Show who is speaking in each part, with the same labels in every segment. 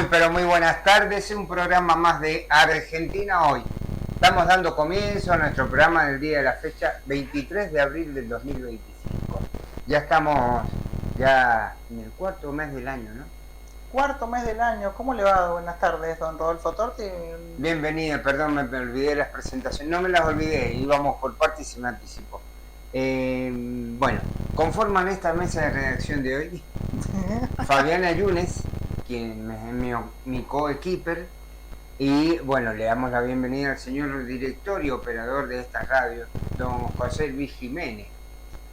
Speaker 1: Pero muy buenas tardes, un programa más de Argentina Hoy. Estamos dando comienzo a nuestro programa del día de la fecha 23 de abril del 2025. Ya estamos en el cuarto mes del año, ¿no?
Speaker 2: Cuarto mes del año. ¿Cómo le va? Buenas tardes, don Rodolfo Torti.
Speaker 1: Bienvenido, perdón, me olvidé las presentaciones. No me las olvidé, íbamos por partes y se me anticipó. Conforman esta mesa de redacción de hoy Fabiana Yunes, quien es mi co-equiper, y le damos la bienvenida al señor director y operador de esta radio, don José Luis Jiménez.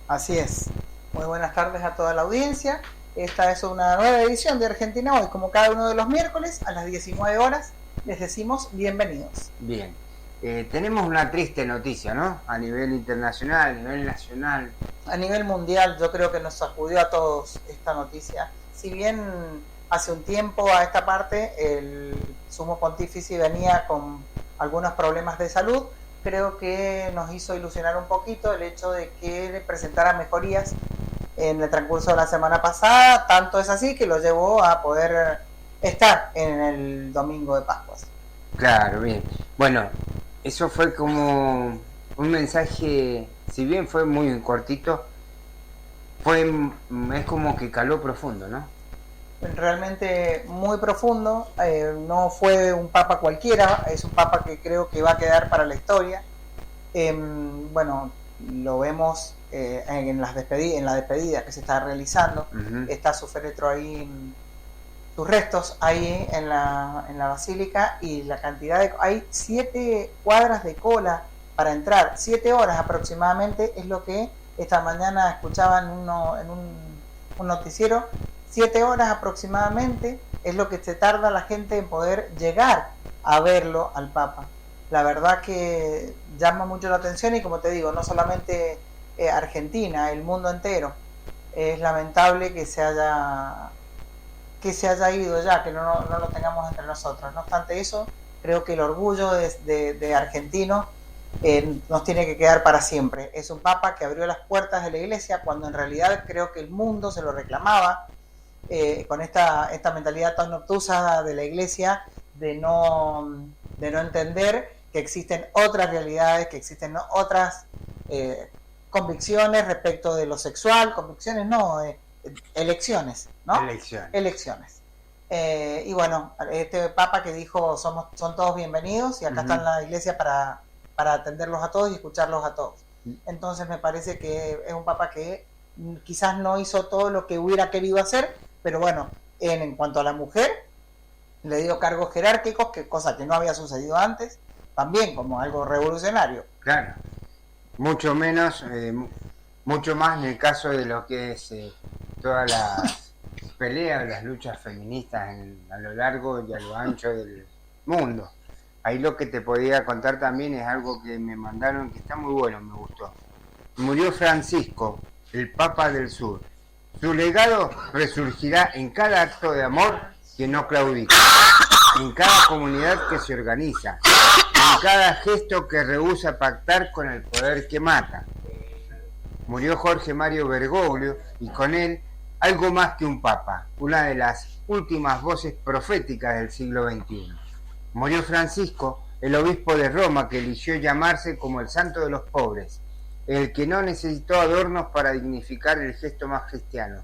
Speaker 2: Así es. Muy buenas tardes a toda la audiencia. Esta es una nueva edición de Argentina Hoy, como cada uno de los miércoles a las 19 horas. Les decimos bienvenidos.
Speaker 1: Bien. Tenemos una triste noticia, ¿no? A nivel internacional, a nivel nacional.
Speaker 2: A nivel mundial, yo creo que nos sacudió a todos esta noticia. Si bien hace un tiempo a esta parte el sumo pontífice venía con algunos problemas de salud, creo que nos hizo ilusionar un poquito el hecho de que le presentara mejorías en el transcurso de la semana pasada. Tanto es así que lo llevó a poder estar en el domingo de Pascuas.
Speaker 1: Claro, bien. Bueno, eso fue como un mensaje, si bien fue muy cortito, es como que caló profundo, ¿no?
Speaker 2: Realmente muy profundo. No fue un papa cualquiera, es un papa que creo que va a quedar para la historia. Lo vemos en la despedida que se está realizando. Uh-huh. Está su féretro ahí, sus restos ahí en la basílica, y la cantidad hay 7 cuadras de cola para entrar, 7 horas aproximadamente, es lo que esta mañana escuchaba en un noticiero. 7 horas aproximadamente es lo que se tarda la gente en poder llegar a verlo al Papa. La verdad que llama mucho la atención, y como te digo, no solamente Argentina, el mundo entero. Es lamentable que se haya ido ya, que no lo tengamos entre nosotros. No obstante eso, creo que el orgullo de argentino nos tiene que quedar para siempre. Es un papa que abrió las puertas de la iglesia cuando en realidad creo que el mundo se lo reclamaba, con esta mentalidad tan obtusa de la iglesia de no entender que existen otras realidades, que existen otras convicciones respecto de lo sexual, elecciones, ¿no? Elecciones. Este papa que dijo son todos bienvenidos, y acá está en la iglesia para atenderlos a todos y escucharlos a todos. Entonces me parece que es un papa que quizás no hizo todo lo que hubiera querido hacer, pero en cuanto a la mujer, le dio cargos jerárquicos, cosa que no había sucedido antes, también como algo revolucionario.
Speaker 1: Claro, mucho más en el caso de lo que es todas las peleas, las luchas feministas a lo largo y a lo ancho del mundo. Ahí lo que te podía contar también es algo que me mandaron, que está muy bueno, me gustó. Murió Francisco, el Papa del Sur. Su legado resurgirá en cada acto de amor que no claudica, en cada comunidad que se organiza, en cada gesto que rehúsa pactar con el poder que mata. Murió Jorge Mario Bergoglio, y con él algo más que un papa, una de las últimas voces proféticas del siglo XXI. Murió Francisco, el obispo de Roma, que eligió llamarse como el santo de los pobres, el que no necesitó adornos para dignificar el gesto más cristiano,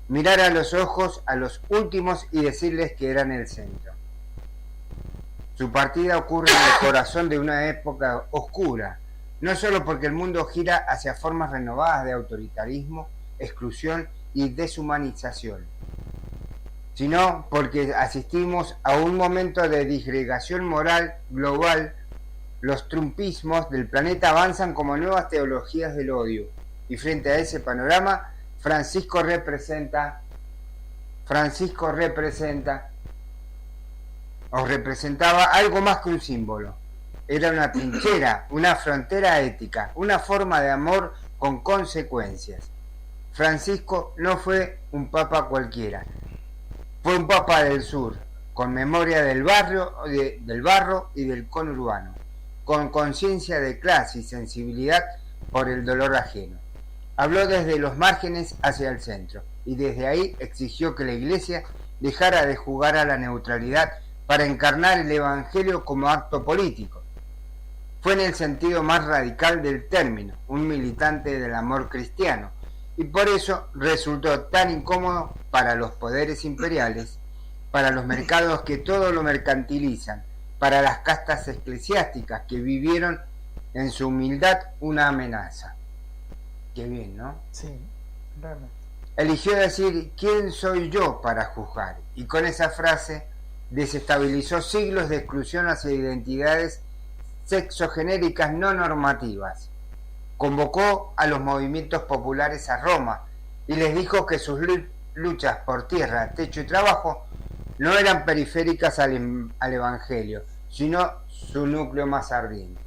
Speaker 1: mirar a los ojos a los últimos y decirles que eran el centro. Su partida ocurre en el corazón de una época oscura, no solo porque el mundo gira hacia formas renovadas de autoritarismo, exclusión y deshumanización, sino porque asistimos a un momento de disgregación moral global. Los trumpismos del planeta avanzan como nuevas teologías del odio, y frente a ese panorama, Francisco representaba algo más que un símbolo. Era una trinchera, una frontera ética, una forma de amor con consecuencias. Francisco no fue un papa cualquiera, fue un papa del sur, con memoria del barro y del conurbano, con conciencia de clase y sensibilidad por el dolor ajeno. Habló desde los márgenes hacia el centro, y desde ahí exigió que la Iglesia dejara de jugar a la neutralidad para encarnar el Evangelio como acto político. Fue en el sentido más radical del término, un militante del amor cristiano, y por eso resultó tan incómodo para los poderes imperiales, para los mercados que todo lo mercantilizan, para las castas eclesiásticas que vivieron en su humildad una amenaza. Qué bien, ¿no?
Speaker 2: Sí, realmente.
Speaker 1: Eligió decir, ¿quién soy yo para juzgar? Y con esa frase desestabilizó siglos de exclusión hacia identidades sexogenéricas no normativas. Convocó a los movimientos populares a Roma y les dijo que sus luchas por tierra, techo y trabajo no eran periféricas al Evangelio, sino su núcleo más ardiente.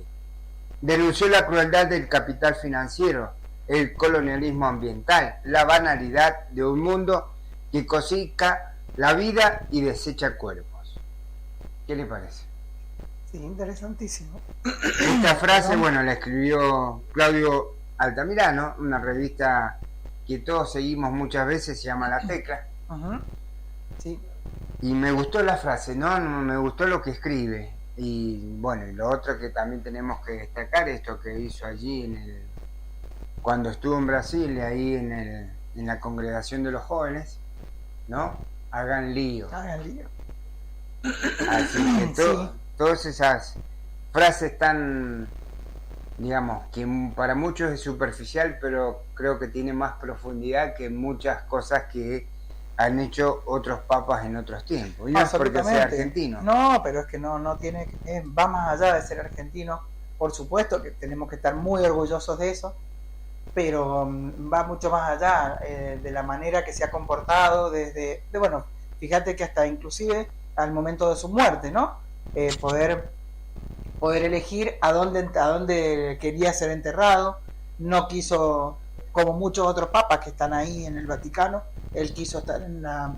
Speaker 1: Denunció la crueldad del capital financiero, el colonialismo ambiental, la banalidad de un mundo que cosifica la vida y desecha cuerpos. ¿Qué le parece?
Speaker 2: Sí, interesantísimo.
Speaker 1: Esta frase, bueno, la escribió Claudio Altamirano, una revista que todos seguimos muchas veces, se llama La Tecla.
Speaker 2: Uh-huh. Sí.
Speaker 1: Y me gustó la frase, ¿no? Me gustó lo que escribe. Y bueno, y lo otro que también tenemos que destacar, esto que hizo allí cuando estuvo en Brasil, ahí en la congregación de los jóvenes, ¿no? Hagan lío.
Speaker 2: Hagan lío.
Speaker 1: Así que
Speaker 2: Sí.
Speaker 1: Todas esas frases tan, digamos, que para muchos es superficial, pero creo que tiene más profundidad que muchas cosas que han hecho otros papas en otros tiempos. Y no es porque sea argentino.
Speaker 2: No, pero es que no tiene, va más allá de ser argentino. Por supuesto que tenemos que estar muy orgullosos de eso, pero va mucho más allá de la manera que se ha comportado bueno, fíjate que hasta inclusive al momento de su muerte, ¿no? Poder elegir a dónde quería ser enterrado. No quiso, como muchos otros papas que están ahí en el Vaticano, él quiso estar en la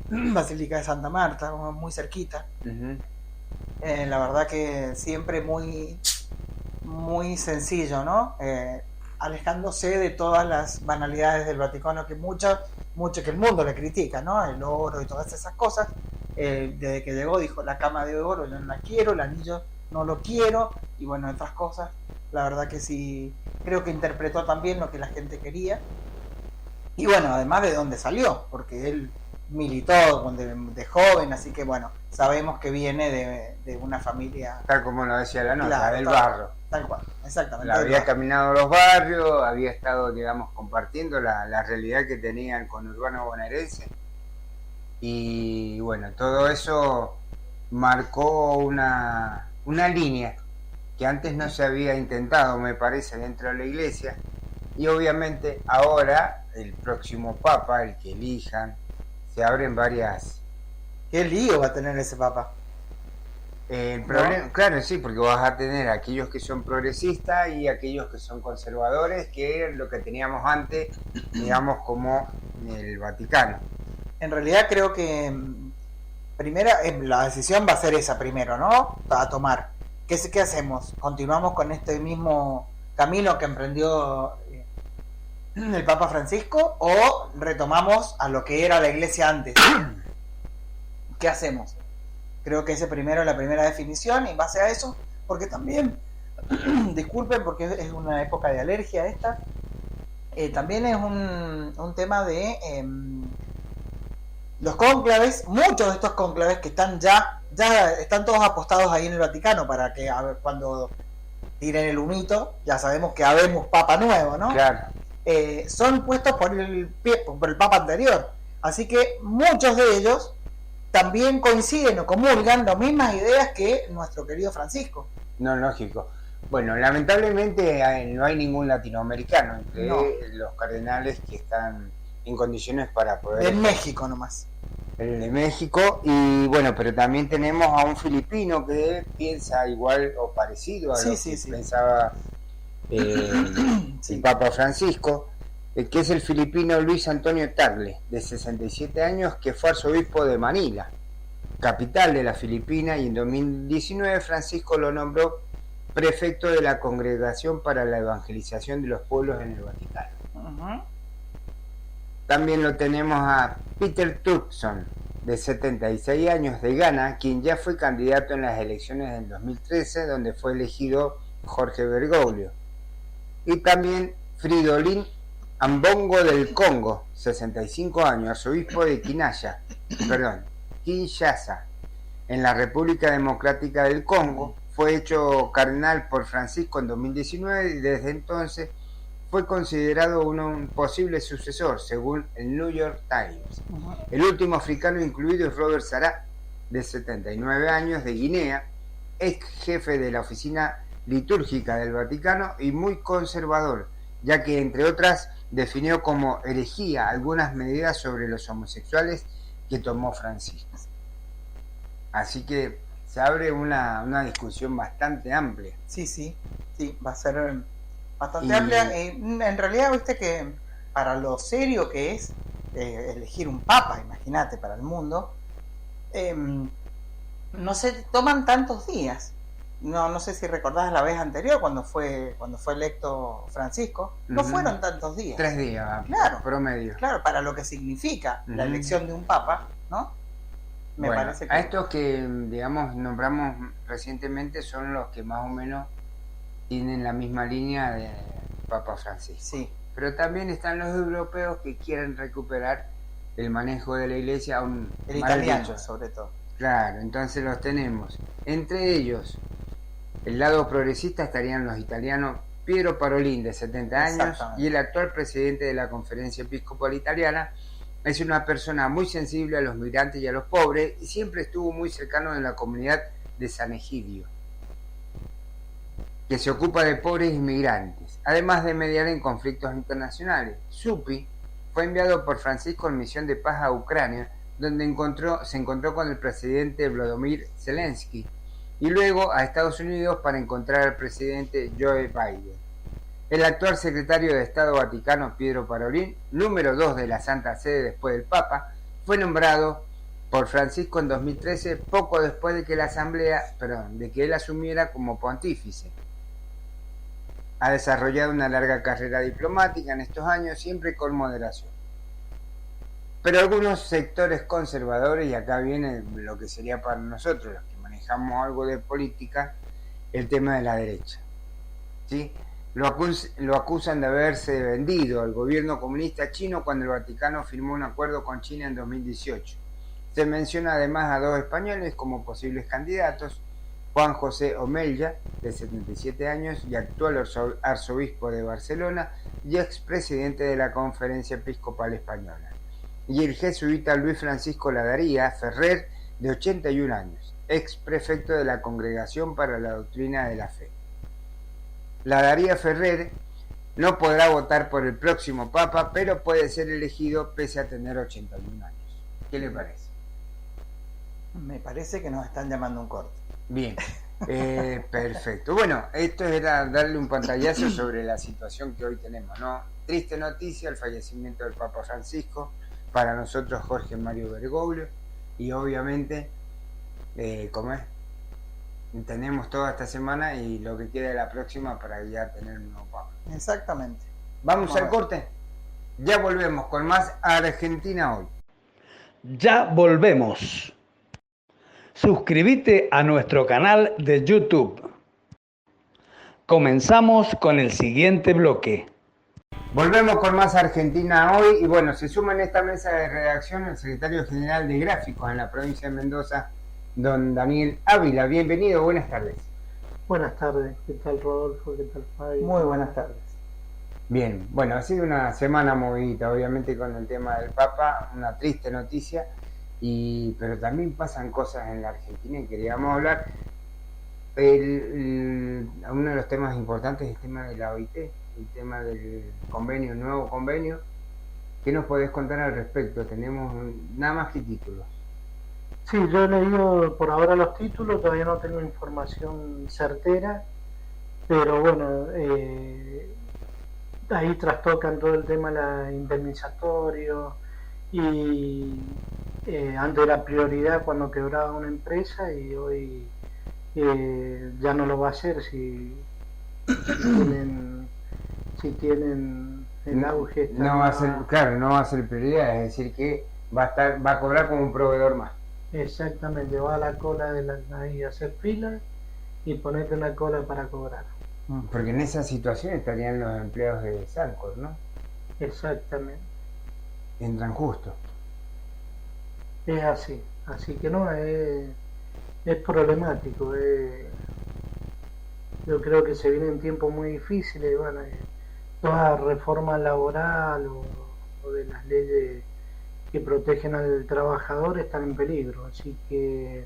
Speaker 2: Basílica de Santa Marta, muy cerquita.
Speaker 1: Uh-huh.
Speaker 2: La verdad que siempre muy, muy sencillo, ¿no? Alejándose de todas las banalidades del Vaticano que mucho que el mundo le critica, ¿no? El oro y todas esas cosas. Desde que llegó dijo, la cama de oro yo no la quiero, el anillo no lo quiero, y bueno, otras cosas. La verdad que sí, creo que interpretó también lo que la gente quería. Y bueno, además de dónde salió, porque él militó de joven, así que bueno, sabemos que viene de una familia...
Speaker 1: Tal como lo decía la nota,
Speaker 2: claro,
Speaker 1: del barro.
Speaker 2: Tal cual, exactamente.
Speaker 1: Había caminado los barrios, había estado, digamos, compartiendo la realidad que tenía el conurbano bonaerense. Y bueno, todo eso marcó una línea que antes no se había intentado, me parece, dentro de la iglesia. Y obviamente ahora, el próximo papa, el que elijan, se abren varias...
Speaker 2: ¿Qué lío va a tener ese papa?
Speaker 1: El problema, claro, sí, porque vas a tener aquellos que son progresistas y aquellos que son conservadores, que es lo que teníamos antes, digamos, como el Vaticano.
Speaker 2: En realidad creo que primera la decisión va a ser esa primero, ¿no? A tomar. ¿Qué hacemos? ¿Continuamos con este mismo camino que emprendió el Papa Francisco o retomamos a lo que era la iglesia antes? ¿Qué hacemos? Creo que ese primero es la primera definición, y en base a eso, porque también, disculpen porque es una época de alergia esta, también es un tema de los cónclaves, muchos de estos cónclaves que están ya están todos apostados ahí en el Vaticano para que cuando tiren el humito, ya sabemos que habemos Papa nuevo, ¿no?
Speaker 1: Claro.
Speaker 2: Son puestos por el Papa anterior, así que muchos de ellos también coinciden o comulgan las mismas ideas que nuestro querido Francisco.
Speaker 1: No, lógico. Bueno, lamentablemente no hay ningún latinoamericano entre los cardenales que están en condiciones para poder...
Speaker 2: De México nomás.
Speaker 1: El de México, y bueno, pero también tenemos a un filipino que piensa igual o parecido a lo que pensaba el Papa Francisco, que es el filipino Luis Antonio Tagle, de 67 años, que fue arzobispo de Manila, capital de la Filipina, y en 2019 Francisco lo nombró prefecto de la Congregación para la Evangelización de los Pueblos en el Vaticano.
Speaker 2: Uh-huh.
Speaker 1: También lo tenemos a Peter Turkson, de 76 años, de Ghana, quien ya fue candidato en las elecciones del 2013, donde fue elegido Jorge Bergoglio. Y también Fridolin Ambongo del Congo, 65 años, arzobispo de Kinshasa, en la República Democrática del Congo. Fue hecho cardenal por Francisco en 2019 y desde entonces fue considerado un posible sucesor, según el New York Times. El último africano incluido es Robert Sarah, de 79 años, de Guinea, ex jefe de la oficina litúrgica del Vaticano y muy conservador, ya que, entre otras, definió como herejía algunas medidas sobre los homosexuales que tomó Francisco. Así que se abre una discusión bastante amplia.
Speaker 2: Sí, va a ser bastante amplia. En realidad, viste que para lo serio que es elegir un papa, imagínate, para el mundo, no se toman tantos días. No sé si recordás la vez anterior cuando fue electo Francisco, no fueron tantos días.
Speaker 1: 3 días,
Speaker 2: claro,
Speaker 1: promedio.
Speaker 2: Claro, para lo que significa la elección de un papa, ¿no?
Speaker 1: Me parece que... A estos que, digamos, nombramos recientemente son los que más o menos tienen la misma línea de Papa Francisco.
Speaker 2: Sí.
Speaker 1: Pero también están los europeos que quieren recuperar el manejo de la iglesia,
Speaker 2: el italiano sobre todo.
Speaker 1: Claro, entonces los tenemos. Entre ellos, el lado progresista estarían los italianos Piero Parolin, de 70 años, y el actual presidente de la Conferencia Episcopal Italiana. Es una persona muy sensible a los migrantes y a los pobres y siempre estuvo muy cercano de la comunidad de San Egidio, que se ocupa de pobres inmigrantes, además de mediar en conflictos internacionales. Zuppi fue enviado por Francisco en misión de paz a Ucrania, donde se encontró con el presidente Volodymyr Zelensky, y luego a Estados Unidos para encontrar al presidente Joe Biden. El actual secretario de Estado Vaticano, Piero Parolin, número 2 de la Santa Sede después del Papa, fue nombrado por Francisco en 2013, poco después de que él asumiera como pontífice. Ha desarrollado una larga carrera diplomática en estos años, siempre con moderación. Pero algunos sectores conservadores, y acá viene lo que sería para nosotros, los que manejamos algo de política, el tema de la derecha, ¿sí? Lo acusan de haberse vendido al gobierno comunista chino cuando el Vaticano firmó un acuerdo con China en 2018. Se menciona además a 2 españoles como posibles candidatos: Juan José Omeya, de 77 años y actual arzobispo de Barcelona y expresidente de la Conferencia Episcopal Española, y el jesuita Luis Francisco Ladaría Ferrer, de 81 años, ex prefecto de la Congregación para la Doctrina de la Fe. Ladaría Ferrer no podrá votar por el próximo Papa, pero puede ser elegido pese a tener 81 años. ¿Qué le parece?
Speaker 2: Me parece que nos están llamando un corte.
Speaker 1: Bien, perfecto. Bueno, esto era darle un pantallazo sobre la situación que hoy tenemos, ¿no? Triste noticia, el fallecimiento del Papa Francisco, para nosotros Jorge Mario Bergoglio, y obviamente, tenemos toda esta semana y lo que queda de la próxima para ya tener un nuevo Papa.
Speaker 2: Exactamente.
Speaker 1: Vamos al corte. Ya volvemos con más Argentina Hoy.
Speaker 3: Ya volvemos. Suscríbete a nuestro canal de YouTube. Comenzamos con el siguiente bloque.
Speaker 1: Volvemos con más Argentina Hoy y bueno, se suma en esta mesa de redacción el secretario general de Gráficos en la provincia de Mendoza, don Daniel Ávila. Bienvenido, buenas tardes.
Speaker 4: Buenas tardes, ¿qué tal Rodolfo? ¿Qué tal Fabi?
Speaker 2: Muy buenas tardes.
Speaker 1: Bien, bueno, ha sido una semana movidita, obviamente con el tema del Papa, una triste noticia, pero también pasan cosas en la Argentina y queríamos hablar. Uno de los temas importantes es el tema de la OIT, el tema del convenio, el nuevo convenio. ¿Qué nos podés contar al respecto? Tenemos nada más que títulos.
Speaker 4: Sí, yo he leído por ahora los títulos, todavía no tengo información certera, pero bueno, ahí trastocan todo el tema indemnizatorio y antes era prioridad cuando quebraba una empresa y hoy ya no lo va a hacer si tienen el auge.
Speaker 1: No va a ser, claro, no va a ser prioridad, es decir que va a cobrar como un proveedor más.
Speaker 4: Exactamente, va a la cola ahí a hacer fila y ponete en la cola para cobrar.
Speaker 1: Porque en esa situación estarían los empleados de Sancor, ¿no?
Speaker 4: Exactamente.
Speaker 1: Entran justo.
Speaker 4: Es así. Así que no, es problemático. Yo creo que se vienen tiempos muy difíciles y bueno, toda reforma laboral o de las leyes que protegen al trabajador están en peligro. Así que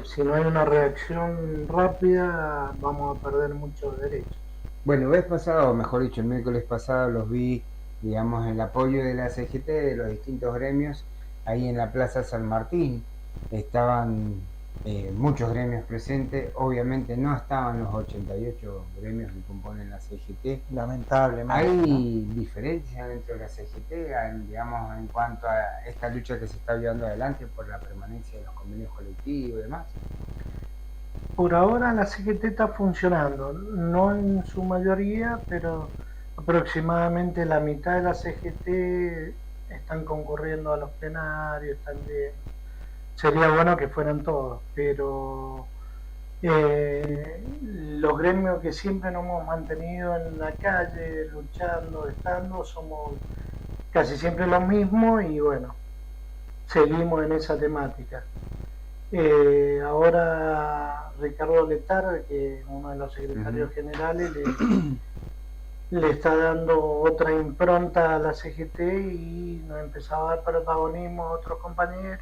Speaker 4: si no hay una reacción rápida, vamos a perder muchos derechos.
Speaker 1: Bueno, vez pasado, o mejor dicho, el miércoles pasado los vi, digamos, el apoyo de la CGT, de los distintos gremios, ahí en la Plaza San Martín. Estaban muchos gremios presentes, obviamente no estaban los 88 gremios que componen la CGT.
Speaker 2: Lamentablemente.
Speaker 1: ¿Hay diferencias dentro de la CGT, digamos, en cuanto a esta lucha que se está llevando adelante por la permanencia de los convenios colectivos y demás?
Speaker 4: Por ahora la CGT está funcionando, no en su mayoría, pero aproximadamente la mitad de la CGT están concurriendo a los plenarios también. Sería bueno que fueran todos, pero los gremios que siempre nos hemos mantenido en la calle, luchando, estando, somos casi siempre los mismos y bueno, seguimos en esa temática. Ahora Ricardo Letar, que es uno de los secretarios generales, le está dando otra impronta a la CGT y nos empezaba a dar protagonismo a otros compañeros,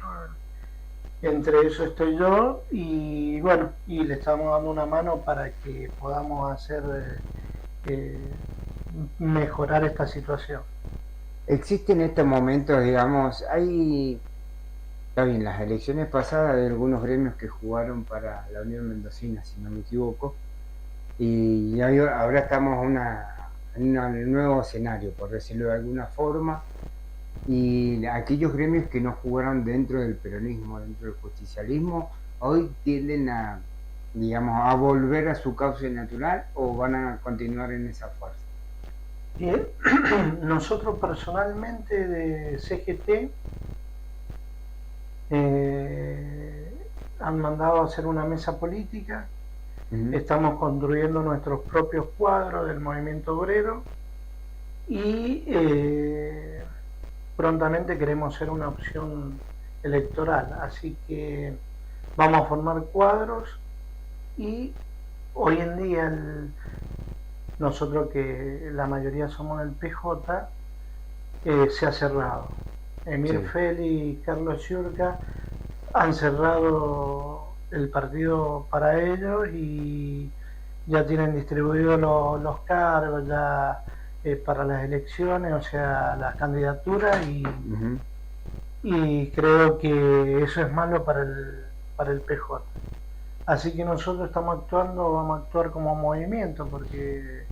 Speaker 4: entre eso estoy yo y bueno, y le estamos dando una mano para que podamos hacer mejorar esta situación.
Speaker 1: Existe en estos momentos, digamos, está bien, las elecciones pasadas de algunos gremios que jugaron para la Unión Mendocina, si no me equivoco, y ahora estamos en un nuevo escenario, por decirlo de alguna forma, y aquellos gremios que no jugaron dentro del peronismo, dentro del justicialismo, hoy tienden a, digamos, a volver a su cauce natural o van a continuar en esa fuerza.
Speaker 4: Bien, nosotros personalmente de CGT han mandado a hacer una mesa política. Estamos construyendo nuestros propios cuadros del movimiento obrero y prontamente queremos ser una opción electoral, así que vamos a formar cuadros y hoy en día nosotros que la mayoría somos del PJ se ha cerrado. Emir Feli y Carlos Ciurca han cerrado el partido para ellos y ya tienen distribuidos los cargos ya para las elecciones, o sea, las candidaturas y creo que eso es malo para el PJ. Así que nosotros vamos a actuar como movimiento porque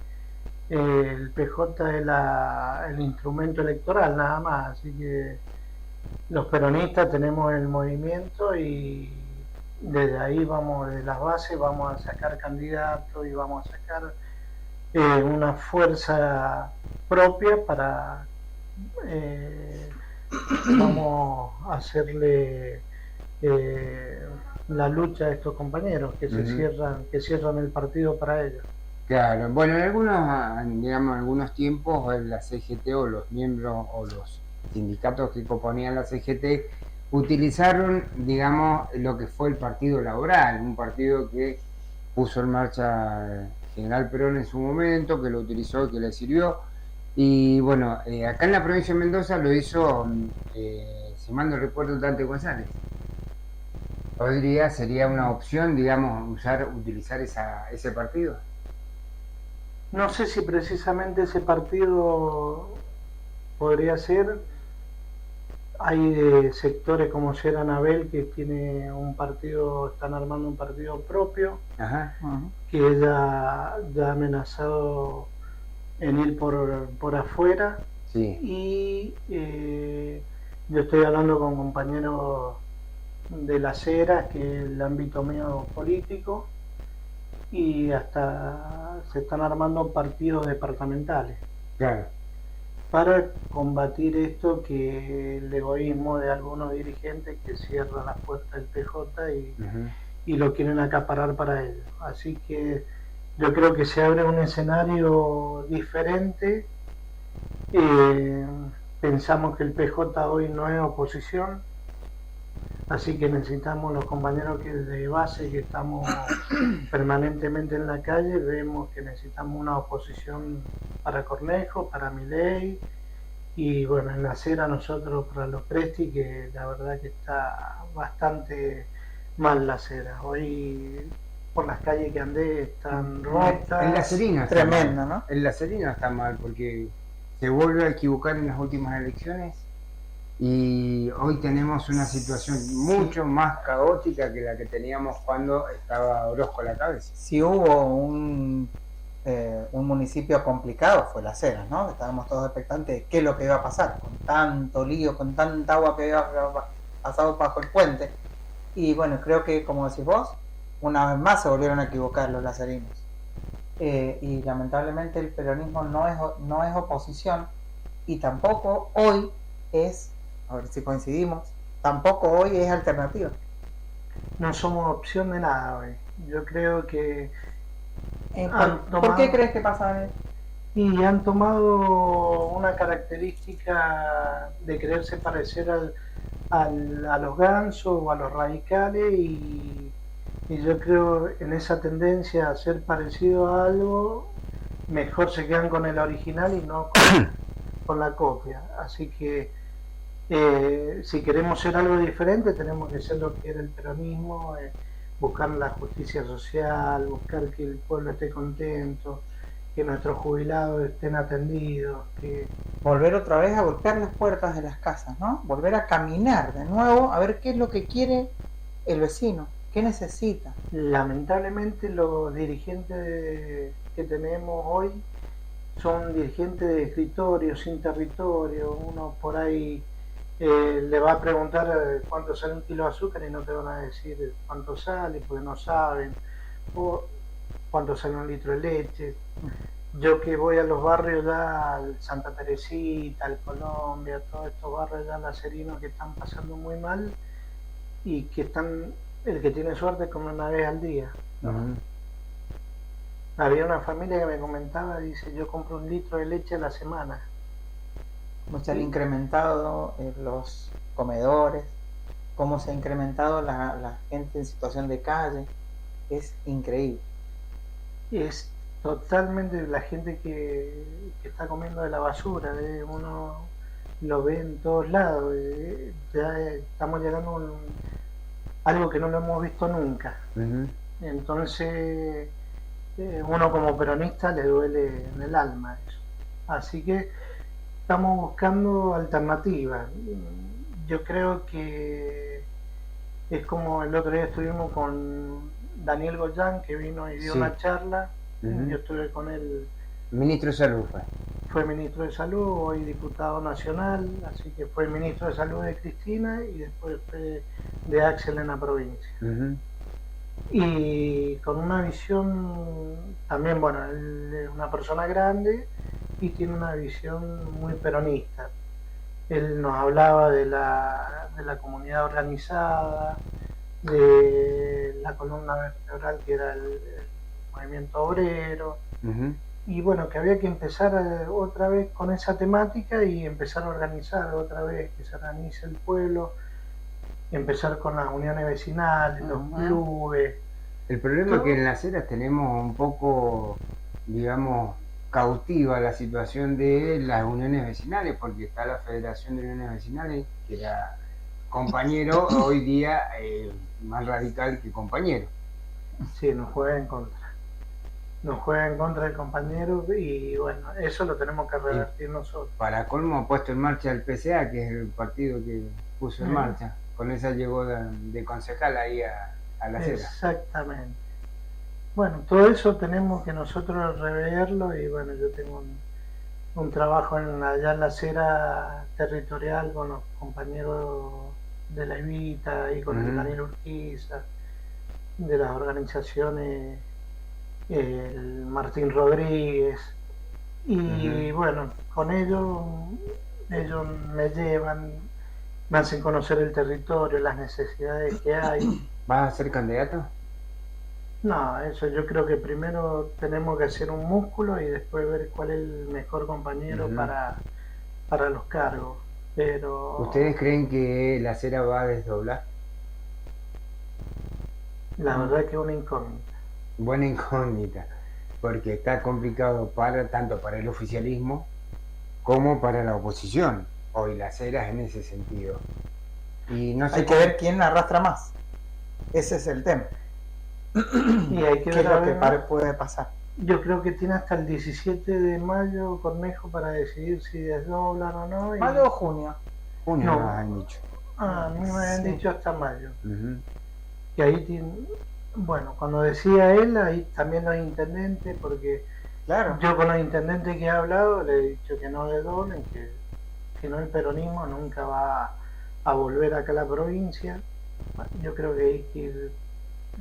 Speaker 4: el PJ es el instrumento electoral nada más, así que los peronistas tenemos el movimiento y desde ahí desde las bases vamos a sacar candidatos y vamos a sacar una fuerza propia para vamos a hacerle la lucha a estos compañeros que cierran el partido para ellos.
Speaker 1: Claro, bueno, en algunos tiempos la CGT o los miembros o los sindicatos que componían la CGT utilizaron, digamos, lo que fue el Partido Laboral, un partido que puso en marcha General Perón en su momento, que lo utilizó, que le sirvió, y bueno, acá en la provincia de Mendoza lo hizo, si mal no recuerdo, Dante González. Sería una opción, digamos, utilizar ese partido.
Speaker 4: No sé si precisamente ese partido podría ser. Hay sectores como Sierra Anabel que tiene están armando un partido propio, que ella ya ha amenazado en ir por afuera.
Speaker 1: Sí.
Speaker 4: Y yo estoy hablando con compañeros de las Heras, que es el ámbito mío político, y hasta se están armando partidos departamentales.
Speaker 1: Claro.
Speaker 4: para combatir esto que el egoísmo de algunos dirigentes que cierran las puertas del PJ y lo quieren acaparar para ellos. Así que yo creo que se abre un escenario diferente. Pensamos que el PJ hoy no es oposición, así que necesitamos los compañeros que de base que estamos permanentemente en la calle, vemos que necesitamos una oposición para Cornejo, para Milei, y bueno, en la acera nosotros para los Presti, que la verdad que está bastante mal la acera. Hoy por las calles que andé están rotas.
Speaker 1: El Lacerino está
Speaker 2: Tremendo,
Speaker 1: mal,
Speaker 2: ¿no?
Speaker 1: El Lacerino está mal porque se vuelve a equivocar en las últimas elecciones y hoy tenemos una situación mucho más caótica que la que teníamos cuando estaba Orozco a la cabeza.
Speaker 2: Si hubo un municipio complicado, fue Las Heras, ¿no? Estábamos todos expectantes de qué es lo que iba a pasar, con tanto lío, con tanta agua que había pasado bajo el puente. Y bueno, creo que, como decís vos, una vez más se volvieron a equivocar los lacerinos. Y lamentablemente el peronismo no es oposición, y tampoco hoy es, a ver si coincidimos, tampoco hoy es alternativa.
Speaker 4: No somos opción de nada hoy. Yo creo que
Speaker 2: ¿Por qué crees que pasa?
Speaker 4: Y han tomado una característica de quererse parecer a los gansos o a los radicales, y yo creo en esa tendencia a ser parecido a algo, mejor se quedan con el original y no con la copia. Así que si queremos ser algo diferente, tenemos que ser lo que era el peronismo, buscar la justicia social, buscar que el pueblo esté contento, que nuestros jubilados estén atendidos, que
Speaker 2: volver otra vez a golpear las puertas de las casas, ¿no? Volver a caminar de nuevo a ver qué es lo que quiere el vecino, qué necesita.
Speaker 4: Lamentablemente los dirigentes que tenemos hoy son dirigentes de escritorio, sin territorio. Uno por ahí le va a preguntar cuánto sale un kilo de azúcar y no te van a decir cuánto sale porque no saben, o cuánto sale un litro de leche. Yo que voy a los barrios ya, al Santa Teresita, al Colombia, todos estos barrios ya lacerinos que están pasando muy mal y que están, el que tiene suerte come una vez al día. Había una familia que me comentaba, dice, yo compro 1 litro de leche a la semana.
Speaker 2: Cómo se han incrementado los comedores, cómo se ha incrementado la gente en situación de calle, es increíble.
Speaker 4: Es totalmente la gente que está comiendo de la basura, uno lo ve en todos lados, ya estamos llegando a algo que no lo hemos visto nunca. Entonces uno como peronista le duele en el alma eso. Así que estamos buscando alternativas. Yo creo que es como el otro día estuvimos con Daniel Goyán, que vino y dio una charla. Yo estuve con él.
Speaker 1: Ministro de Salud
Speaker 4: fue ministro de Salud, hoy diputado nacional, así que fue ministro de Salud de Cristina y después fue de Axel en la provincia. Y con una visión también, bueno, él es una persona grande y tiene una visión muy peronista. Él nos hablaba de la comunidad organizada, de la columna vertebral que era el movimiento obrero, y bueno, que había que empezar otra vez con esa temática y empezar a organizar otra vez, que se organice el pueblo, empezar con las uniones vecinales, los clubes.
Speaker 1: El problema es que en Las Heras tenemos un poco, digamos, cautiva la situación de las uniones vecinales, porque está la Federación de Uniones Vecinales, que era compañero, hoy día más radical que compañero.
Speaker 4: Sí, nos juega en contra. Nos juega en contra del compañero y bueno, eso lo tenemos que revertir nosotros.
Speaker 1: Para colmo ha puesto en marcha el PCA, que es el partido que puso en marcha. Con esa llegó de concejal ahí a Las Heras.
Speaker 4: Exactamente. Bueno, todo eso tenemos que nosotros reverlo y bueno, yo tengo un trabajo allá en la acera territorial con los compañeros de la Evita y con el Daniel Urquiza, de las organizaciones, el Martín Rodríguez, Y bueno, con ellos me llevan, me hacen conocer el territorio, las necesidades que hay.
Speaker 1: ¿Vas a ser candidato?
Speaker 4: No, eso yo creo que primero tenemos que hacer un músculo y después ver cuál es el mejor compañero para los cargos. Pero
Speaker 1: ¿Ustedes creen que la acera va a desdoblar?
Speaker 4: la verdad que es una incógnita.
Speaker 1: Buena incógnita, porque está complicado tanto para el oficialismo como para la oposición. Hoy las eras en ese sentido. Y no sé
Speaker 2: Hay que ver quién arrastra más. Ese es el tema.
Speaker 4: Y hay que
Speaker 2: ¿Qué es
Speaker 4: ver a
Speaker 2: lo que
Speaker 4: ver,
Speaker 2: puede pasar?
Speaker 4: yo creo que tiene hasta el 17 de mayo Cornejo para decidir si desdoblan o no.
Speaker 2: ¿Mayo o junio?
Speaker 1: junio
Speaker 4: no.
Speaker 1: nos han dicho.
Speaker 4: A mí me habían
Speaker 2: Sí.
Speaker 4: dicho hasta mayo.
Speaker 1: Ujú.
Speaker 4: Y ahí bueno, cuando decía él, ahí también los intendentes, porque
Speaker 2: Claro.
Speaker 4: yo con los intendentes que he hablado le he dicho que no desdoblen, que si no el peronismo nunca va a volver acá a la provincia. Yo creo que hay que ir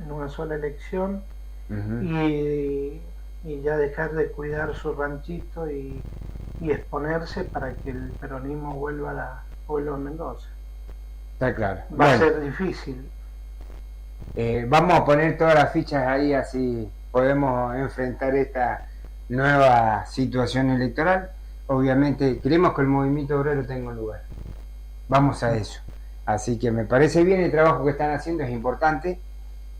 Speaker 4: en una sola elección
Speaker 1: Ujú.
Speaker 4: y ya dejar de cuidar su ranchito y exponerse para que el peronismo vuelva a Mendoza.
Speaker 1: Está claro.
Speaker 4: Va a
Speaker 1: Bueno,
Speaker 4: ser difícil.
Speaker 1: vamos a poner todas las fichas ahí, así podemos enfrentar esta nueva situación electoral. Obviamente queremos que el movimiento obrero tenga un lugar. Vamos a eso. Así que me parece bien el trabajo que están haciendo, es importante,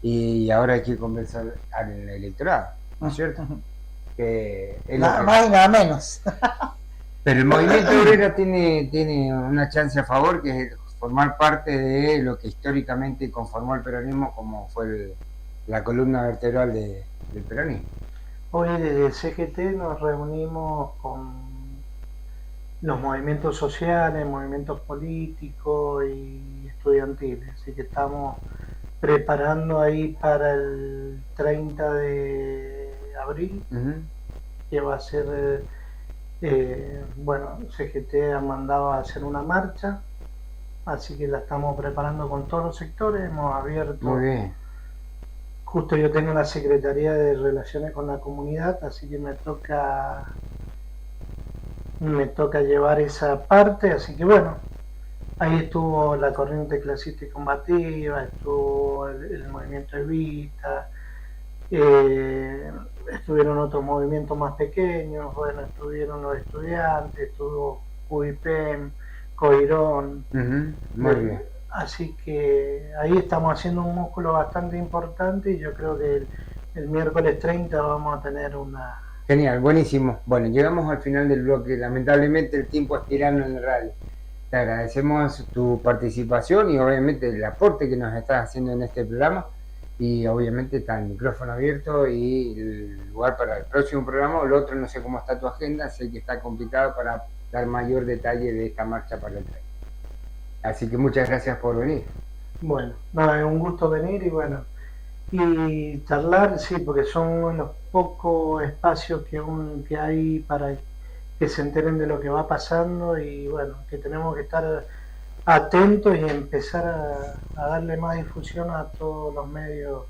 Speaker 1: y ahora hay que convencer al electorado, ¿no es cierto? Que es lo
Speaker 2: Nada
Speaker 1: que-
Speaker 2: más y nada menos.
Speaker 1: Pero el movimiento obrero tiene una chance a favor, que es formar parte de lo que históricamente conformó el peronismo, como fue la columna vertebral del peronismo.
Speaker 4: Hoy desde el CGT nos reunimos con los movimientos sociales, movimientos políticos y estudiantiles, así que estamos preparando ahí para el 30 de abril,
Speaker 1: Ujú.
Speaker 4: que va a ser, bueno, CGT ha mandado a hacer una marcha, así que la estamos preparando con todos los sectores, hemos abierto.
Speaker 1: Muy bien.
Speaker 4: Justo yo tengo la Secretaría de Relaciones con la Comunidad, así que me toca llevar esa parte, así que bueno, ahí estuvo la corriente clasista y combativa, estuvo el movimiento Evita, estuvieron otros movimientos más pequeños, bueno, estuvieron los estudiantes, estuvo UIPEM, Coirón.
Speaker 1: Ujú. Muy bien.
Speaker 4: Así que ahí estamos haciendo un músculo bastante importante y yo creo que el miércoles 30 vamos a tener una...
Speaker 1: Genial, buenísimo. Bueno, llegamos al final del bloque. Lamentablemente el tiempo es tirano en la radio. Te agradecemos tu participación y obviamente el aporte que nos estás haciendo en este programa. Y obviamente está el micrófono abierto y el lugar para el próximo programa. O el otro, no sé cómo está tu agenda, sé que está complicado para dar mayor detalle de esta marcha para el 30. Así que muchas gracias por venir.
Speaker 4: Bueno, nada, es un gusto venir y bueno, y charlar, sí, porque son los pocos espacios que hay para que se enteren de lo que va pasando y bueno, que tenemos que estar atentos y empezar a darle más difusión a todos los medios.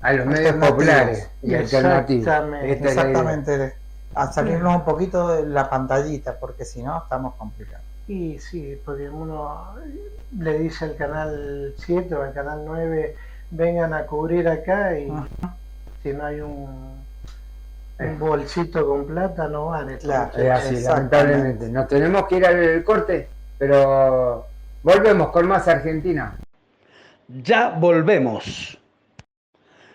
Speaker 1: A los medios populares y alternativos.
Speaker 4: Exactamente.
Speaker 1: Esta es la idea.
Speaker 2: Exactamente. A salirnos un poquito de la pantallita, porque si no, estamos complicados.
Speaker 4: Y sí, porque uno le dice al canal 7 o al canal 9 vengan a cubrir acá y si no hay un bolsito con plata no vale.
Speaker 2: Claro.
Speaker 1: Es así,
Speaker 2: Exactamente.
Speaker 1: lamentablemente. Nos tenemos que ir al corte, pero volvemos con más Argentina.
Speaker 3: Ya volvemos.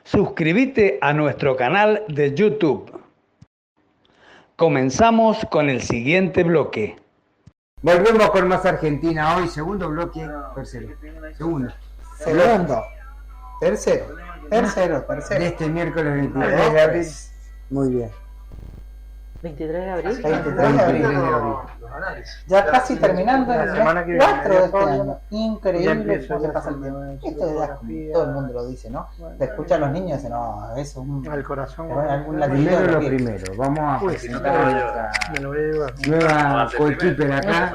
Speaker 3: Suscríbete a nuestro canal de YouTube. Comenzamos con el siguiente bloque.
Speaker 1: Volvemos con más Argentina hoy, segundo bloque, tercero. Segundo.
Speaker 2: Segundo. Tercero.
Speaker 1: De este miércoles 23 de abril. Muy bien.
Speaker 5: 23 de abril.
Speaker 2: 23 de abril.
Speaker 1: 23 de abril.
Speaker 2: Ya casi terminando
Speaker 4: La
Speaker 2: el
Speaker 4: semana que
Speaker 2: mes
Speaker 4: viene,
Speaker 2: 4 de este
Speaker 4: ya
Speaker 2: año.
Speaker 4: ya
Speaker 2: Increíble
Speaker 4: empieza
Speaker 2: cómo se
Speaker 4: la
Speaker 2: pasa el
Speaker 4: semana
Speaker 2: tiempo.
Speaker 4: de
Speaker 2: Esto es
Speaker 4: fotografía.
Speaker 2: todo el mundo lo dice, ¿no? Te escuchan los niños y dicen, no, eso es un...
Speaker 4: Al corazón.
Speaker 2: algún latino
Speaker 1: Primero
Speaker 2: de
Speaker 1: lo
Speaker 2: que-
Speaker 1: primero. Vamos a
Speaker 4: Uy,
Speaker 1: presentar a nuestra
Speaker 4: Me lo voy a llevar.
Speaker 1: nueva coequiper acá.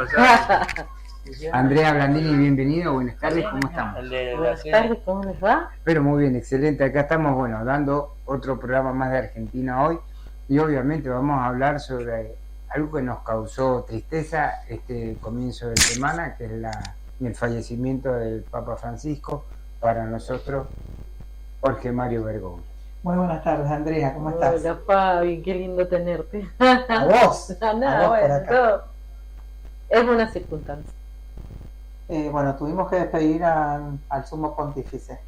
Speaker 1: Andrea Blandini, bienvenido. Buenas tardes, ¿cómo estamos?
Speaker 5: Buenas tardes, ¿cómo les va?
Speaker 1: Pero muy bien, excelente. Acá estamos, bueno, dando otro programa más de Argentina hoy. y obviamente vamos a hablar sobre algo que nos causó tristeza este comienzo de semana, que es el fallecimiento del Papa Francisco, para nosotros, Jorge Mario Bergoglio.
Speaker 2: Muy buenas tardes, Andrea, ¿cómo estás?
Speaker 5: Hola, Fabi, qué lindo tenerte.
Speaker 2: A vos.
Speaker 5: Nada,
Speaker 2: a vos por
Speaker 5: bueno,
Speaker 2: acá.
Speaker 5: todo es una circunstancia.
Speaker 2: Bueno, tuvimos que despedir al sumo pontífice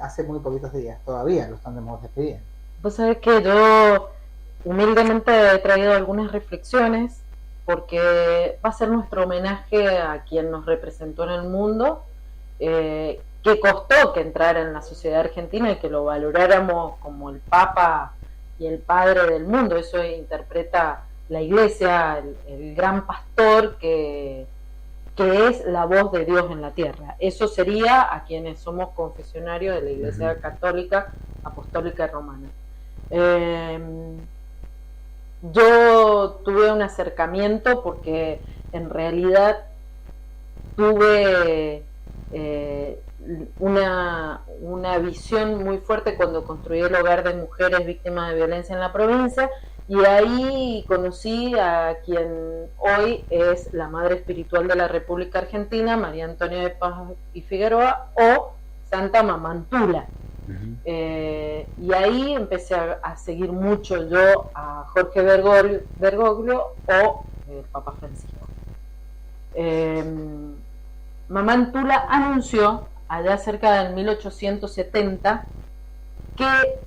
Speaker 2: hace muy poquitos días. Todavía lo estamos despidiendo.
Speaker 5: Vos sabés que yo humildemente he traído algunas reflexiones porque va a ser nuestro homenaje a quien nos representó en el mundo, que costó que entrara en la sociedad argentina y que lo valoráramos como el Papa y el Padre del mundo. Eso interpreta la Iglesia, el gran pastor que es la voz de Dios en la tierra. Eso sería a quienes somos confesionarios de la Iglesia Católica, Apostólica y Romana. Yo tuve un acercamiento porque en realidad tuve una visión muy fuerte cuando construí el hogar de mujeres víctimas de violencia en la provincia, y ahí conocí a quien hoy es la madre espiritual de la República Argentina, María Antonia de Paz y Figueroa, o Santa Mamantula. Y ahí empecé a seguir mucho yo a Jorge Bergoglio o el Papa Francisco. Mamantula anunció allá cerca del 1870 que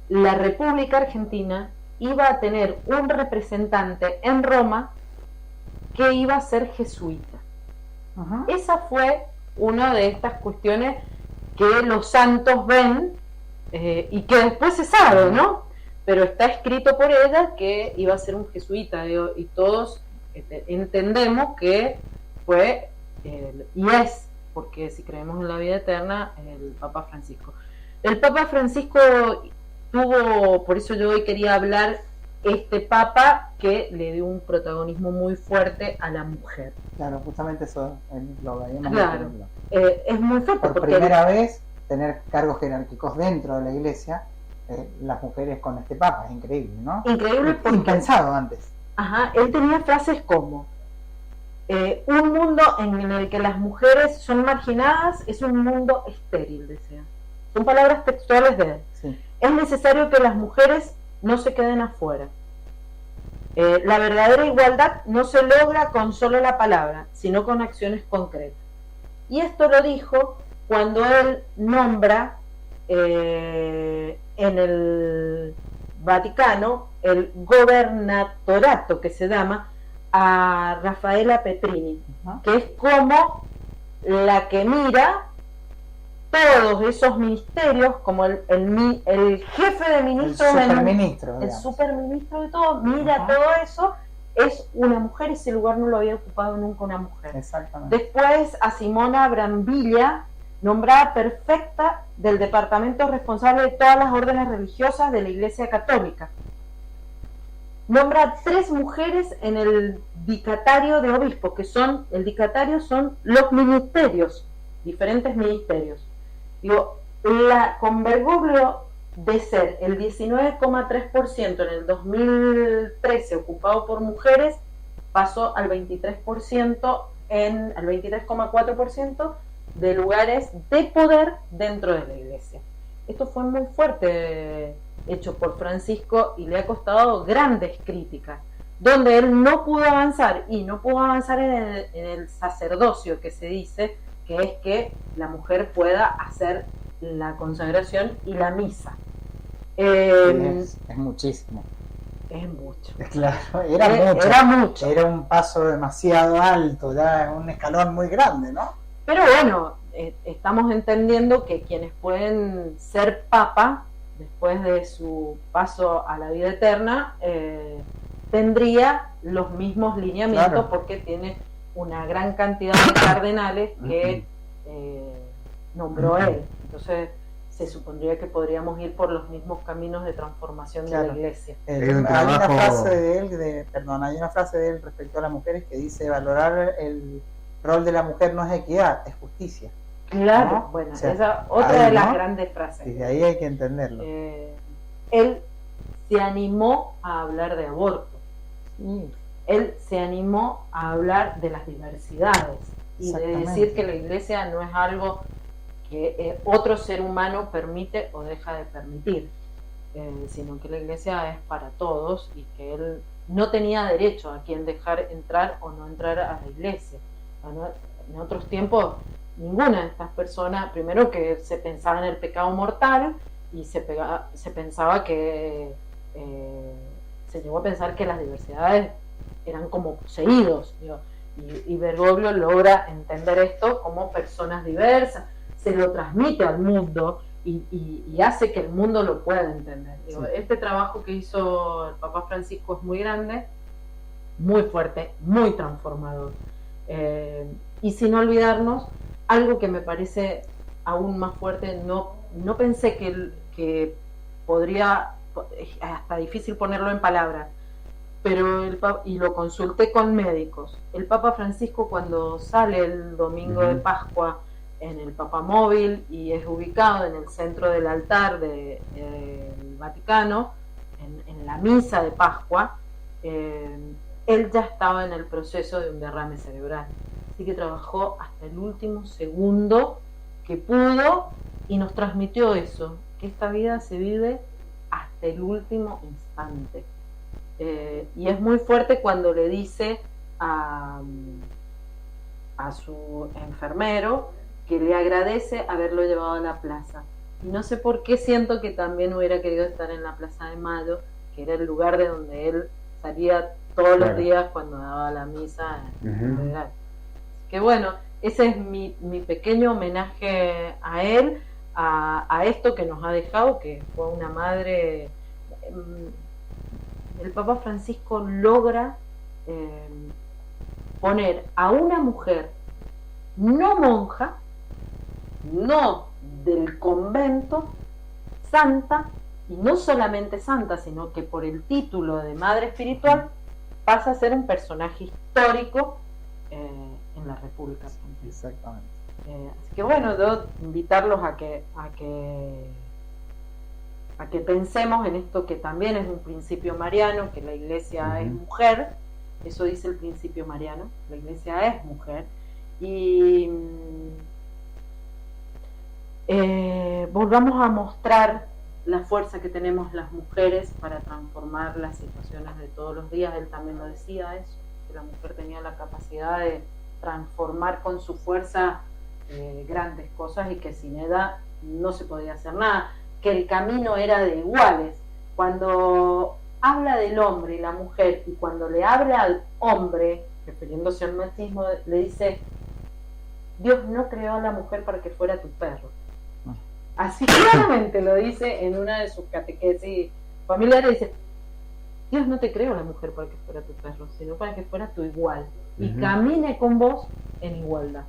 Speaker 5: la República Argentina iba a tener un representante en Roma que iba a ser jesuita. Esa fue una de estas cuestiones que los santos ven y que después se sabe, ¿no? Pero está escrito por ella que iba a ser un jesuita, y todos entendemos que fue y es, porque si creemos en la vida eterna, el Papa Francisco. El Papa Francisco tuvo, por eso yo hoy quería hablar, este Papa que le dio un protagonismo muy fuerte a la mujer.
Speaker 2: Claro, justamente eso lo veíamos.
Speaker 5: Claro, es muy fuerte.
Speaker 2: Por primera vez tener cargos jerárquicos dentro de la Iglesia, las mujeres con este Papa, es increíble, ¿no?
Speaker 5: Increíble porque...
Speaker 2: Impensado antes.
Speaker 5: Ajá, él tenía frases como un mundo en el que las mujeres son marginadas es un mundo estéril, decía. Son palabras textuales de él.
Speaker 2: Sí.
Speaker 5: Es necesario que las mujeres no se queden afuera. La verdadera igualdad no se logra con solo la palabra, sino con acciones concretas. Y esto lo dijo cuando él nombra en el Vaticano el gobernatorato, que se llama, a Rafaela Petrini, que es como la que mira todos esos ministerios, como el jefe de ministros, el superministro de todo, mira todo eso, es una mujer. Ese lugar no lo había ocupado nunca una mujer.
Speaker 2: Exactamente.
Speaker 5: Después a Simona Brambilla, nombrada prefecta del departamento responsable de todas las órdenes religiosas de la Iglesia Católica. Nombra 3 mujeres en el dicatario de obispos, que son, el dicatario son los ministerios, diferentes ministerios. Digo, con Bergoglio, de ser el 19,3% en el 2013 ocupado por mujeres, pasó al 23%, al 23,4% de lugares de poder dentro de la Iglesia. Esto fue muy fuerte, hecho por Francisco, y le ha costado grandes críticas, donde él no pudo avanzar, y no pudo avanzar en el sacerdocio, que se dice que es que la mujer pueda hacer la consagración y la misa.
Speaker 2: Es muchísimo.
Speaker 5: Es mucho.
Speaker 2: Claro, era mucho. Era un paso demasiado alto, ya un escalón muy grande, ¿no?
Speaker 5: Pero bueno, estamos entendiendo que quienes pueden ser papa después de su paso a la vida eterna, tendría los mismos lineamientos, claro, porque tiene una gran cantidad de cardenales que nombró él. Entonces se supondría que podríamos ir por los mismos caminos de transformación, claro, de la Iglesia.
Speaker 2: Hay una frase de él, hay una frase de él respecto a las mujeres que dice: valorar el rol de la mujer no es equidad, es justicia.
Speaker 5: Claro,
Speaker 2: ¿no?
Speaker 5: Bueno, o sea, esa otra de las grandes frases.
Speaker 2: Y de ahí hay que entenderlo.
Speaker 5: Él se animó a hablar de aborto. Él se animó a hablar de las diversidades y de decir que la iglesia no es algo que otro ser humano permite o deja de permitir, sino que la iglesia es para todos y que él no tenía derecho a quien dejar entrar o no entrar a la iglesia. En otros tiempos, ninguna de estas personas, primero que se pensaba en el pecado mortal y se pensaba que se llegó a pensar que las diversidades eran como poseídos, digo, y Bergoglio logra entender esto como personas diversas, se lo transmite al mundo y hace que el mundo lo pueda entender. Digo, este trabajo que hizo el Papa Francisco es muy grande, muy fuerte, muy transformador, y sin olvidarnos algo que me parece aún más fuerte. No pensé que podría, hasta difícil ponerlo en palabras, pero y lo consulté con médicos. El Papa Francisco, cuando sale el domingo de Pascua en el Papamóvil y es ubicado en el centro del altar del Vaticano, en la misa de Pascua, él ya estaba en el proceso de un derrame cerebral, así que trabajó hasta el último segundo que pudo y nos transmitió eso, que esta vida se vive hasta el último instante. Y es muy fuerte cuando le dice a su enfermero que le agradece haberlo llevado a la plaza. Y no sé por qué siento que también hubiera querido estar en la Plaza de Mayo, que era el lugar de donde él salía todos los días cuando daba la misa en general. Que bueno, ese es mi pequeño homenaje a él, a esto que nos ha dejado, que fue una madre. El Papa Francisco logra poner a una mujer no monja, no del convento, santa, y no solamente santa, sino que por el título de madre espiritual pasa a ser un personaje histórico en la República Argentina.
Speaker 2: Exactamente.
Speaker 5: Así que bueno, yo invitarlos a que pensemos en esto, que también es un principio mariano, que la iglesia es mujer. Eso dice el principio mariano, la iglesia es mujer, y volvamos a mostrar la fuerza que tenemos las mujeres para transformar las situaciones de todos los días. Él también lo decía eso, que la mujer tenía la capacidad de transformar con su fuerza grandes cosas y que sin ella no se podía hacer nada, que el camino era de iguales. Cuando habla del hombre y la mujer, y cuando le habla al hombre, refiriéndose al machismo, le dice: Dios no creó a la mujer para que fuera tu perro. Así claramente lo dice en una de sus catequesis familiares. Dice: Dios no te creó a la mujer para que fuera tu perro, sino para que fuera tu igual y camine con vos en igualdad.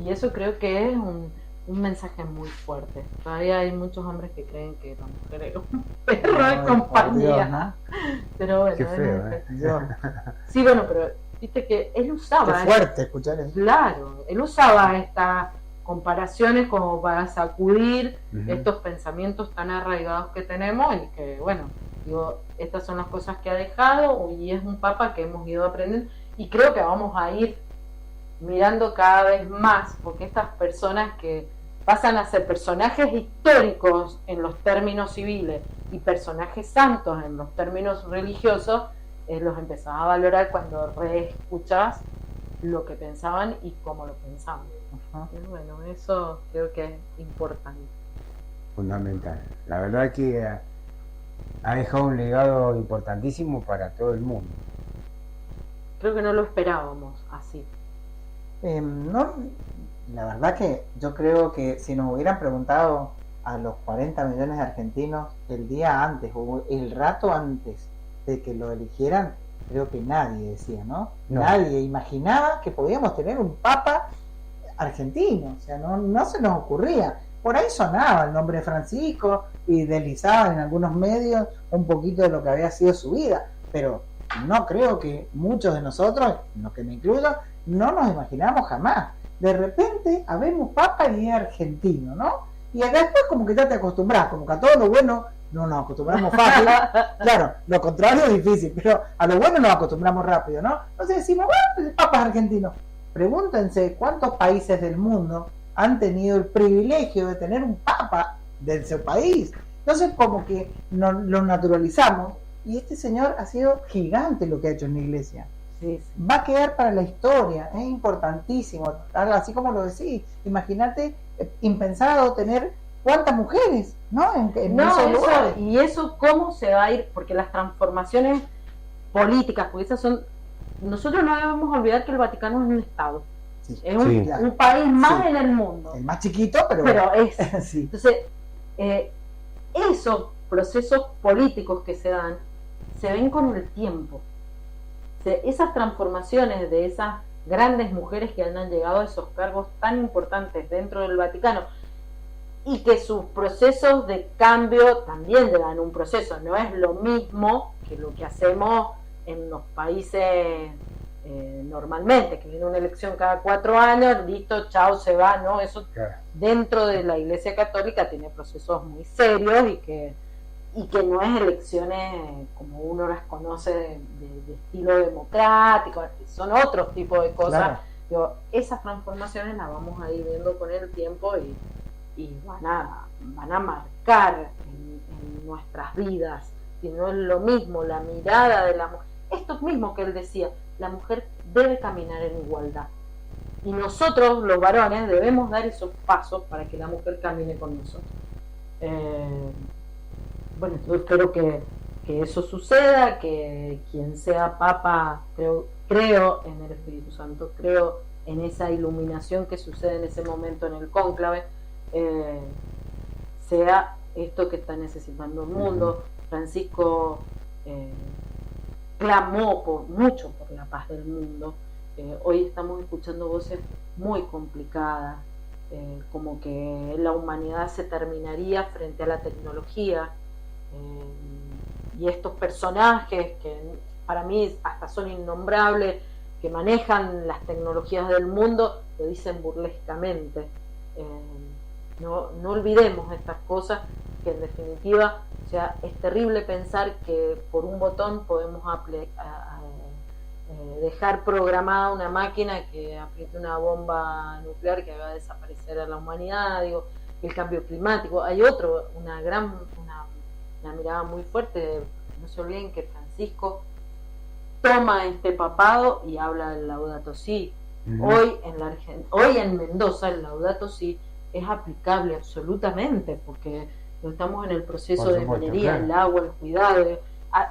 Speaker 5: Y eso creo que es un mensaje muy fuerte. Todavía hay muchos hombres que creen que la mujer es un perro de compañía.
Speaker 2: Dios, ¿no?
Speaker 5: Pero bueno,
Speaker 1: qué feo,
Speaker 5: sí, bueno, pero viste que él usaba.
Speaker 2: Qué fuerte escuchar eso.
Speaker 5: Claro, él usaba estas comparaciones como para sacudir estos pensamientos tan arraigados que tenemos, y que, bueno, digo, estas son las cosas que ha dejado, y es un papa que hemos ido aprendiendo, y creo que vamos a ir mirando cada vez más, porque estas personas que pasan a ser personajes históricos en los términos civiles y personajes santos en los términos religiosos, los empezaba a valorar cuando reescuchás lo que pensaban y cómo lo pensaban. Y bueno, eso creo que es importante.
Speaker 1: Fundamental. La verdad que ha dejado un legado importantísimo para todo el mundo.
Speaker 5: Creo que no lo esperábamos así.
Speaker 2: No, la verdad que yo creo que si nos hubieran preguntado a los 40 millones de argentinos el día antes o el rato antes de que lo eligieran, creo que nadie decía, ¿no? Nadie imaginaba que podíamos tener un papa argentino, o sea, no se nos ocurría. Por ahí sonaba el nombre de Francisco y deslizaban en algunos medios un poquito de lo que había sido su vida, pero no creo que muchos de nosotros, en los que me incluyo, no nos imaginamos jamás. De repente habemos papa y es argentino, ¿no? Y después como que ya te acostumbras, como que a todo lo bueno no nos acostumbramos fácil. Claro, lo contrario es difícil, pero a lo bueno nos acostumbramos rápido, ¿no? Entonces decimos, bueno, el Papa es argentino. Pregúntense cuántos países del mundo han tenido el privilegio de tener un Papa de su país. Entonces como que lo naturalizamos, y este señor ha sido gigante lo que ha hecho en la iglesia.
Speaker 5: Sí, sí.
Speaker 2: Va a quedar para la historia, es importantísimo, así como lo decís. Imagínate, impensado tener cuántas mujeres, ¿no? En
Speaker 5: No,
Speaker 2: esos
Speaker 5: eso,
Speaker 2: lugares.
Speaker 5: y eso cómo se va a ir, porque las transformaciones políticas, porque esas son, nosotros no debemos olvidar que el Vaticano es un Estado,
Speaker 2: Sí,
Speaker 5: es un,
Speaker 1: Sí.
Speaker 5: un país más
Speaker 2: Sí.
Speaker 5: en el mundo,
Speaker 2: El más chiquito, pero
Speaker 5: es.
Speaker 2: sí.
Speaker 5: Entonces, esos procesos políticos que se dan, se ven con el tiempo. Esas transformaciones de esas grandes mujeres que han llegado a esos cargos tan importantes dentro del Vaticano, y que sus procesos de cambio también llevan un proceso, no es lo mismo que lo que hacemos en los países normalmente, que viene una elección cada 4 años, listo, chao, se va, ¿no? Eso
Speaker 1: Claro.
Speaker 5: dentro de la Iglesia Católica tiene procesos muy serios y que no es elecciones como uno las conoce de estilo democrático, son otros tipos de cosas.
Speaker 2: Claro.
Speaker 5: Digo, esas transformaciones las vamos a ir viendo con el tiempo y van a marcar en nuestras vidas. Y no es lo mismo la mirada de la mujer. Esto mismo que él decía, la mujer debe caminar en igualdad. Y nosotros, los varones, debemos dar esos pasos para que la mujer camine con nosotros. Bueno, yo espero que eso suceda, que quien sea papa, creo en el Espíritu Santo, creo en esa iluminación que sucede en ese momento en el cónclave, sea esto que está necesitando el mundo. Francisco clamó mucho por la paz del mundo. Hoy estamos escuchando voces muy complicadas, como que la humanidad se terminaría frente a la tecnología, y estos personajes que para mí hasta son innombrables, que manejan las tecnologías del mundo, lo dicen burlescamente. No olvidemos estas cosas, que en definitiva, o sea, es terrible pensar que por un botón podemos dejar programada una máquina que apriete una bomba nuclear que haga desaparecer a la humanidad. Digo, el cambio climático. Hay una mirada muy fuerte. No se olviden que Francisco toma este papado y habla del Laudato Si. Hoy en Mendoza el Laudato Si es aplicable absolutamente, porque estamos en el proceso de minería, claro, el agua, el cuidado.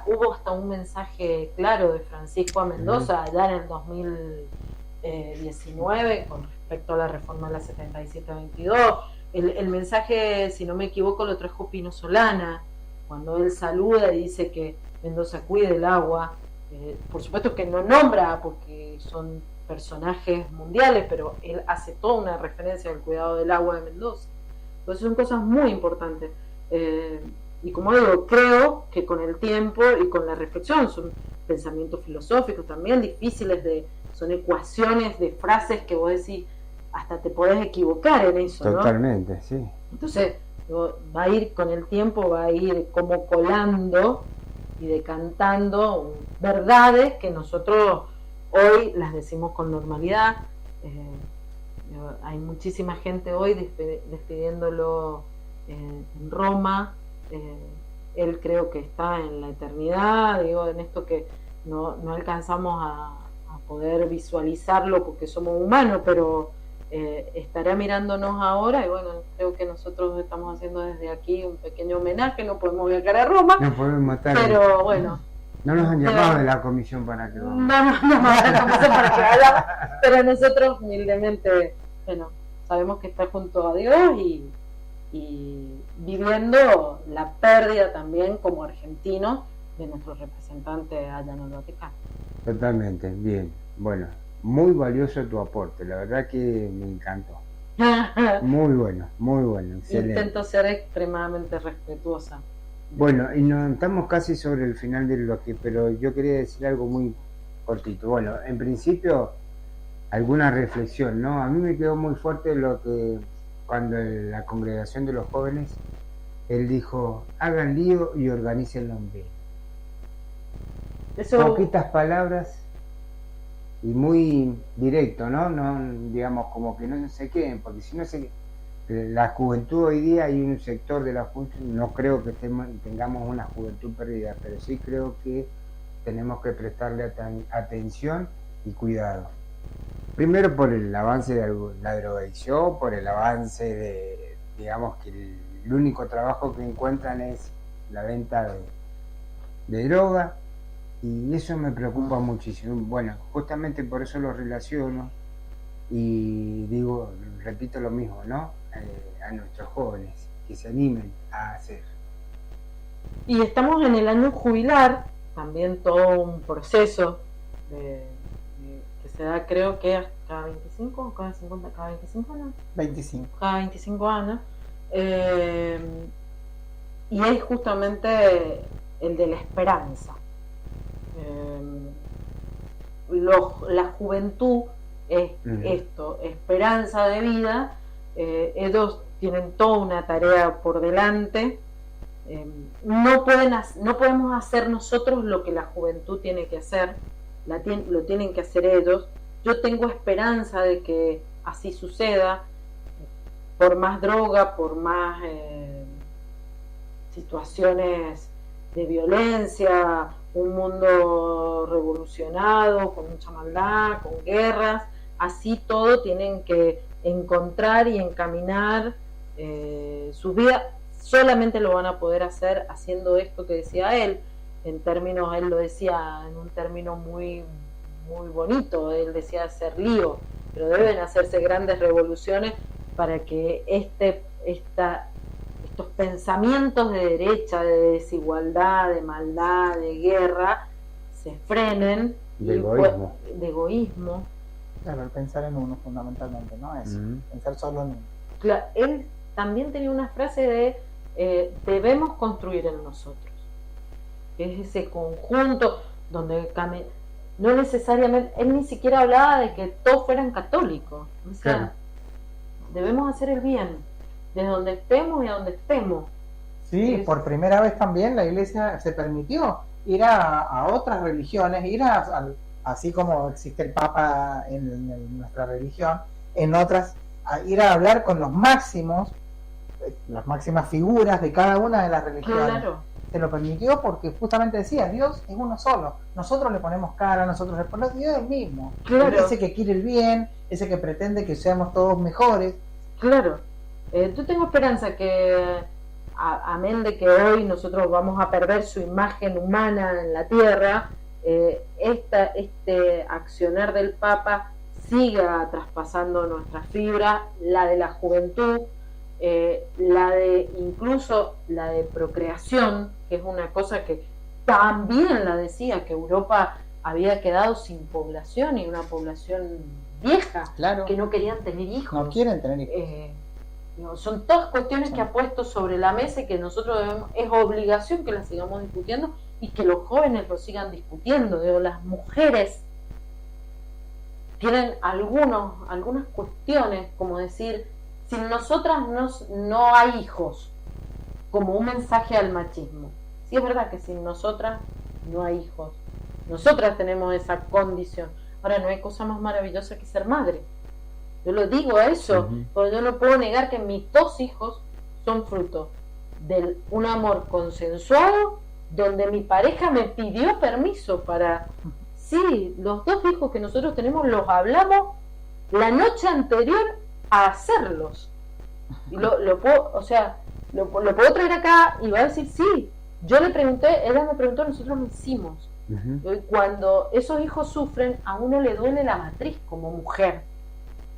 Speaker 5: Hubo hasta un mensaje claro de Francisco a Mendoza allá en el 2019 con respecto a la reforma de la 7722. El mensaje, si no me equivoco, lo trajo Pino Solana cuando él saluda y dice que Mendoza cuide el agua. Por supuesto que no nombra, porque son personajes mundiales, pero él hace toda una referencia al cuidado del agua de Mendoza. Entonces son cosas muy importantes. Y como digo, creo que con el tiempo y con la reflexión, son pensamientos filosóficos también difíciles, son ecuaciones de frases que vos decís, hasta te podés equivocar en eso, ¿no?
Speaker 1: Totalmente, sí.
Speaker 5: Entonces, va a ir con el tiempo, va a ir como colando y decantando verdades que nosotros hoy las decimos con normalidad. Hay muchísima gente hoy despidiéndolo en Roma. Él creo que está en la eternidad, digo, en esto que no alcanzamos a poder visualizarlo porque somos humanos, pero estará mirándonos ahora, y bueno, creo que nosotros estamos haciendo desde aquí un pequeño homenaje. No podemos viajar a Roma,
Speaker 1: no podemos matar,
Speaker 5: pero bueno,
Speaker 1: no nos han llamado de la comisión para que vamos.
Speaker 5: No nos llamaron de la comisión para que vayamos, pero nosotros humildemente, bueno, sabemos que está junto a Dios y viviendo la pérdida también como argentino de nuestro representante allá en el Vaticano.
Speaker 1: Totalmente, bien. Bueno, muy valioso tu aporte, la verdad que me encantó. Muy bueno, excelente.
Speaker 5: Intento ser extremadamente respetuosa.
Speaker 1: Bueno, y nos estamos casi sobre el final del bloque, pero yo quería decir algo muy cortito. Bueno, en principio, alguna reflexión, ¿no? A mí me quedó muy fuerte lo que cuando la congregación de los jóvenes él dijo, hagan lío y organicen bien.
Speaker 5: Eso,
Speaker 1: Poquitas palabras y muy directo, ¿no? No, digamos, como que no se queden, porque si no se... La juventud hoy día, hay un sector de la juventud, no creo que tengamos una juventud perdida, pero sí creo que tenemos que prestarle atención y cuidado. Primero por el avance de la drogadicción, por el avance de, digamos, que el único trabajo que encuentran es la venta de droga, y eso me preocupa muchísimo. Bueno, justamente por eso lo relaciono y digo, repito lo mismo, ¿no? A nuestros jóvenes, que se animen a hacer.
Speaker 5: y estamos en el año jubilar, también todo un proceso que se da, creo que cada 25 o cada 50, cada 25 años.
Speaker 2: 25.
Speaker 5: Cada 25 años. Y es justamente el de la esperanza. La juventud es esto, esperanza de vida. Ellos tienen toda una tarea por delante. No podemos hacer nosotros lo que la juventud tiene que hacer, lo tienen que hacer ellos. Yo tengo esperanza de que así suceda, por más droga, por más situaciones de violencia, un mundo revolucionado, con mucha maldad, con guerras, así todo tienen que encontrar y encaminar su vida. Solamente lo van a poder hacer haciendo esto que decía él, en términos, él lo decía en un término muy, muy bonito, él decía hacer lío, pero deben hacerse grandes revoluciones para que estos pensamientos de derecha, de desigualdad, de maldad, de guerra, se frenen.
Speaker 1: De egoísmo.
Speaker 5: De egoísmo.
Speaker 2: Claro, el pensar en uno fundamentalmente, ¿no? Es pensar solo en uno.
Speaker 5: Claro, él también tenía una frase de debemos construir en nosotros. Es ese conjunto donde no necesariamente, él ni siquiera hablaba de que todos fueran católicos. O sea, claro, debemos hacer el bien, desde donde estemos y a donde estemos.
Speaker 2: Sí, por primera vez también la Iglesia se permitió ir a otras religiones, así como existe el Papa en nuestra religión, en otras, ir a hablar con las máximas figuras de cada una de las religiones.
Speaker 5: Claro.
Speaker 2: Se lo permitió porque justamente decía, Dios es uno solo, nosotros le ponemos cara, nosotros le ponemos, Dios es el mismo.
Speaker 5: Claro.
Speaker 2: Ese que quiere el bien, ese que pretende que seamos todos mejores.
Speaker 5: Claro. Yo tengo esperanza que, amén de que hoy nosotros vamos a perder su imagen humana en la tierra, este accionar del Papa siga traspasando nuestra fibra, la de la juventud, incluso la de procreación, que es una cosa que también la decía, que Europa había quedado sin población, y una población vieja,
Speaker 2: claro,
Speaker 5: que no querían tener hijos.
Speaker 2: No quieren tener hijos.
Speaker 5: Son todas cuestiones que ha puesto sobre la mesa y que nosotros es obligación que las sigamos discutiendo y que los jóvenes lo sigan discutiendo. Las mujeres tienen algunas cuestiones, como decir, sin nosotras no hay hijos, como un mensaje al machismo. Sí, es verdad que sin nosotras no hay hijos, nosotras tenemos esa condición. Ahora, no hay cosa más maravillosa que ser madre. Yo lo digo eso, porque yo no puedo negar que mis 2 hijos son fruto de un amor consensuado, donde mi pareja me pidió permiso para... Sí, los 2 hijos que nosotros tenemos los hablamos la noche anterior a hacerlos. Y lo puedo traer acá y va a decir, sí, yo le pregunté, ella me preguntó, nosotros lo hicimos. Y cuando esos hijos sufren, a uno le duele la matriz como mujer.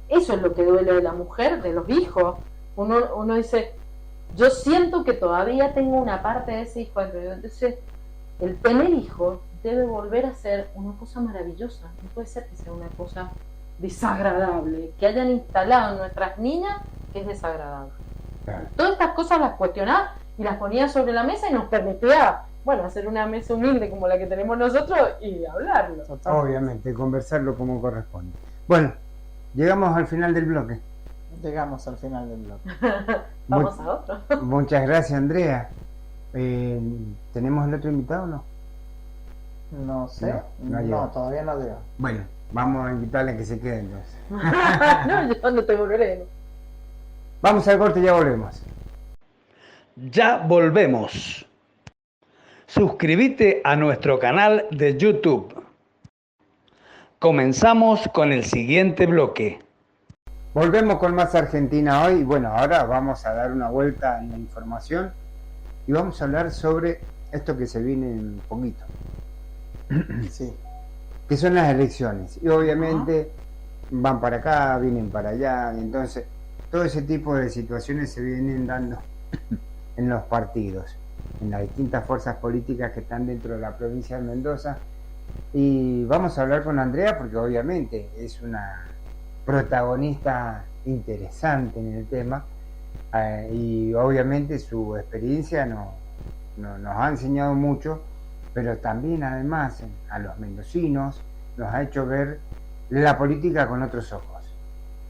Speaker 5: Eso es lo que duele de la mujer, de los hijos. Uno dice, yo siento que todavía tengo una parte de ese hijo. Entonces, el tener hijos debe volver a ser una cosa maravillosa. No puede ser que sea una cosa desagradable, que hayan instalado en nuestras niñas que es desagradable. Claro. Todas estas cosas las cuestionaba y las ponía sobre la mesa y nos permitía, bueno, hacer una mesa humilde como la que tenemos nosotros y hablarlo.
Speaker 1: Obviamente, conversarlo como corresponde. Bueno, llegamos al final del bloque.
Speaker 2: Llegamos al final del blog.
Speaker 5: Vamos a otro.
Speaker 1: Muchas gracias, Andrea. ¿Tenemos el otro invitado o no?
Speaker 2: No sé,
Speaker 1: No, no llegó.
Speaker 2: todavía no llega.
Speaker 1: Bueno, vamos a invitarle a que se quede entonces.
Speaker 5: No, yo no tengo problema.
Speaker 1: Vamos al corte y ya volvemos.
Speaker 3: Ya volvemos. Suscríbete a nuestro canal de YouTube. Comenzamos con el siguiente bloque.
Speaker 1: Volvemos con más Argentina hoy. Bueno, ahora vamos a dar una vuelta en la información y vamos a hablar sobre esto que se viene en poquito,
Speaker 2: Sí.
Speaker 1: que son las elecciones. Y obviamente van para acá, vienen para allá, y entonces todo ese tipo de situaciones se vienen dando en los partidos, en las distintas fuerzas políticas que están dentro de la provincia de Mendoza. Y vamos a hablar con Andrea porque obviamente es una protagonista interesante en el tema, y obviamente su experiencia nos ha enseñado mucho, pero también además a los mendocinos nos ha hecho ver la política con otros ojos,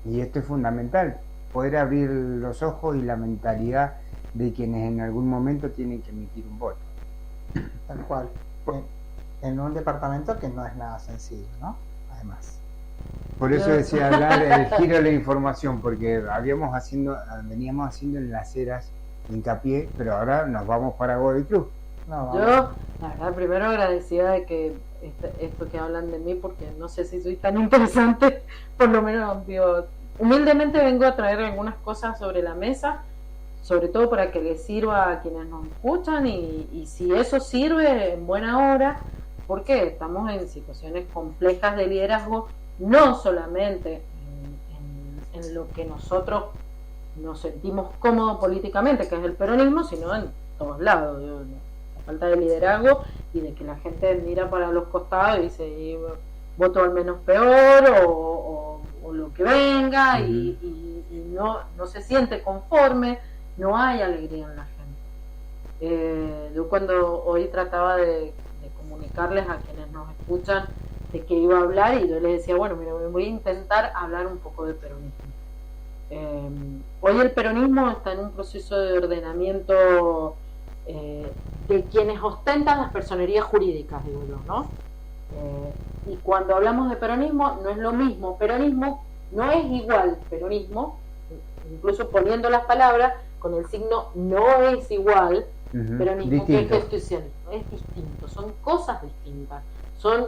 Speaker 1: y esto es fundamental, poder abrir los ojos y la mentalidad de quienes en algún momento tienen que emitir un voto.
Speaker 2: Tal cual. En un departamento que no es nada sencillo, ¿no? Además.
Speaker 1: Por eso decía hablar el giro de la información, porque veníamos haciendo en Las Heras hincapié, pero ahora nos vamos para Godoy Cruz.
Speaker 2: No,
Speaker 5: Yo, la verdad, primero agradecida de que esto que hablan de mí, porque no sé si soy tan interesante, por lo menos, digo, humildemente vengo a traer algunas cosas sobre la mesa, sobre todo para que les sirva a quienes nos escuchan, y si eso sirve, en buena hora, porque estamos en situaciones complejas de liderazgo, no solamente en lo que nosotros nos sentimos cómodos políticamente, que es el peronismo, sino en todos lados. La falta de liderazgo y de que la gente mira para los costados y dice, voto al menos peor o lo que venga, y no se siente conforme, no hay alegría en la gente. Yo cuando hoy trataba de comunicarles a quienes nos escuchan de qué iba a hablar, y yo les decía, bueno, mira, voy a intentar hablar un poco de peronismo. Hoy el peronismo está en un proceso de ordenamiento de quienes ostentan las personerías jurídicas, digo yo, ¿no? Y cuando hablamos de peronismo, no es lo mismo. Peronismo no es igual peronismo, incluso poniendo las palabras con el signo no es igual. Peronismo que es gesticionismo, es distinto, son cosas distintas, son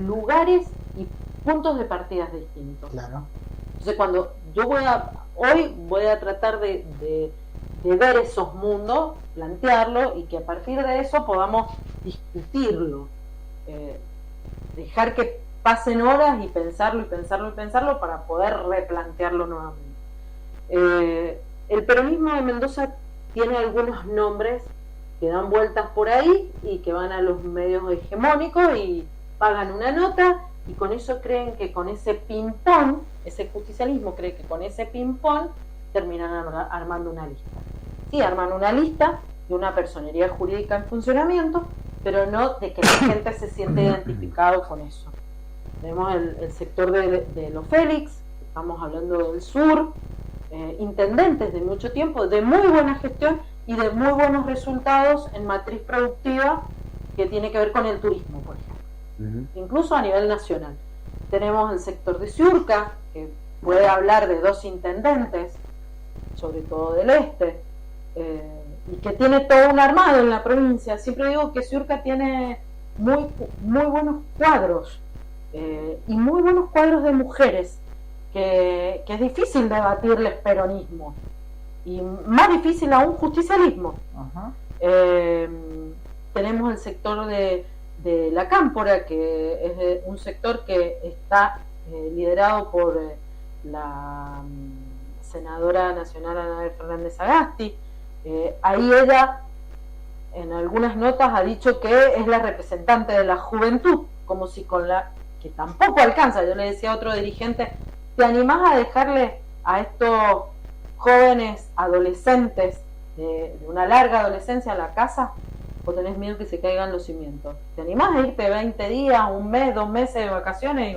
Speaker 5: lugares y puntos de partida distintos.
Speaker 2: Claro.
Speaker 5: Entonces, cuando yo hoy voy a tratar de ver esos mundos, plantearlo, y que a partir de eso podamos discutirlo, dejar que pasen horas y pensarlo para poder replantearlo nuevamente. El peronismo de Mendoza tiene algunos nombres que dan vueltas por ahí y que van a los medios hegemónicos y pagan una nota, y con eso creen que con ese ping-pong, ese justicialismo cree que con ese ping-pong terminan armando una lista. Sí, arman una lista de una personería jurídica en funcionamiento, pero no de que la gente se siente identificado con eso. Tenemos el sector de los Félix, estamos hablando del sur, intendentes de mucho tiempo, de muy buena gestión y de muy buenos resultados en matriz productiva que tiene que ver con el turismo, por ejemplo, incluso a nivel nacional. Tenemos el sector de Ciurca, que puede hablar de 2 intendentes, sobre todo del este, y que tiene todo un armado en la provincia. Siempre digo que Ciurca tiene muy buenos cuadros, y muy buenos cuadros de mujeres, que es difícil debatirles peronismo, y más difícil aún justicialismo. Tenemos el sector de la Cámpora, que es un sector que está liderado por la senadora nacional Anabel Fernández Agasti. Ahí ella en algunas notas ha dicho que es la representante de la juventud, como si que tampoco alcanza. Yo le decía a otro dirigente, ¿te animás a dejarle a estos jóvenes adolescentes de una larga adolescencia a la casa, o tenés miedo que se caigan los cimientos? ¿Te animás a irte 20 días, un mes, 2 meses de vacaciones?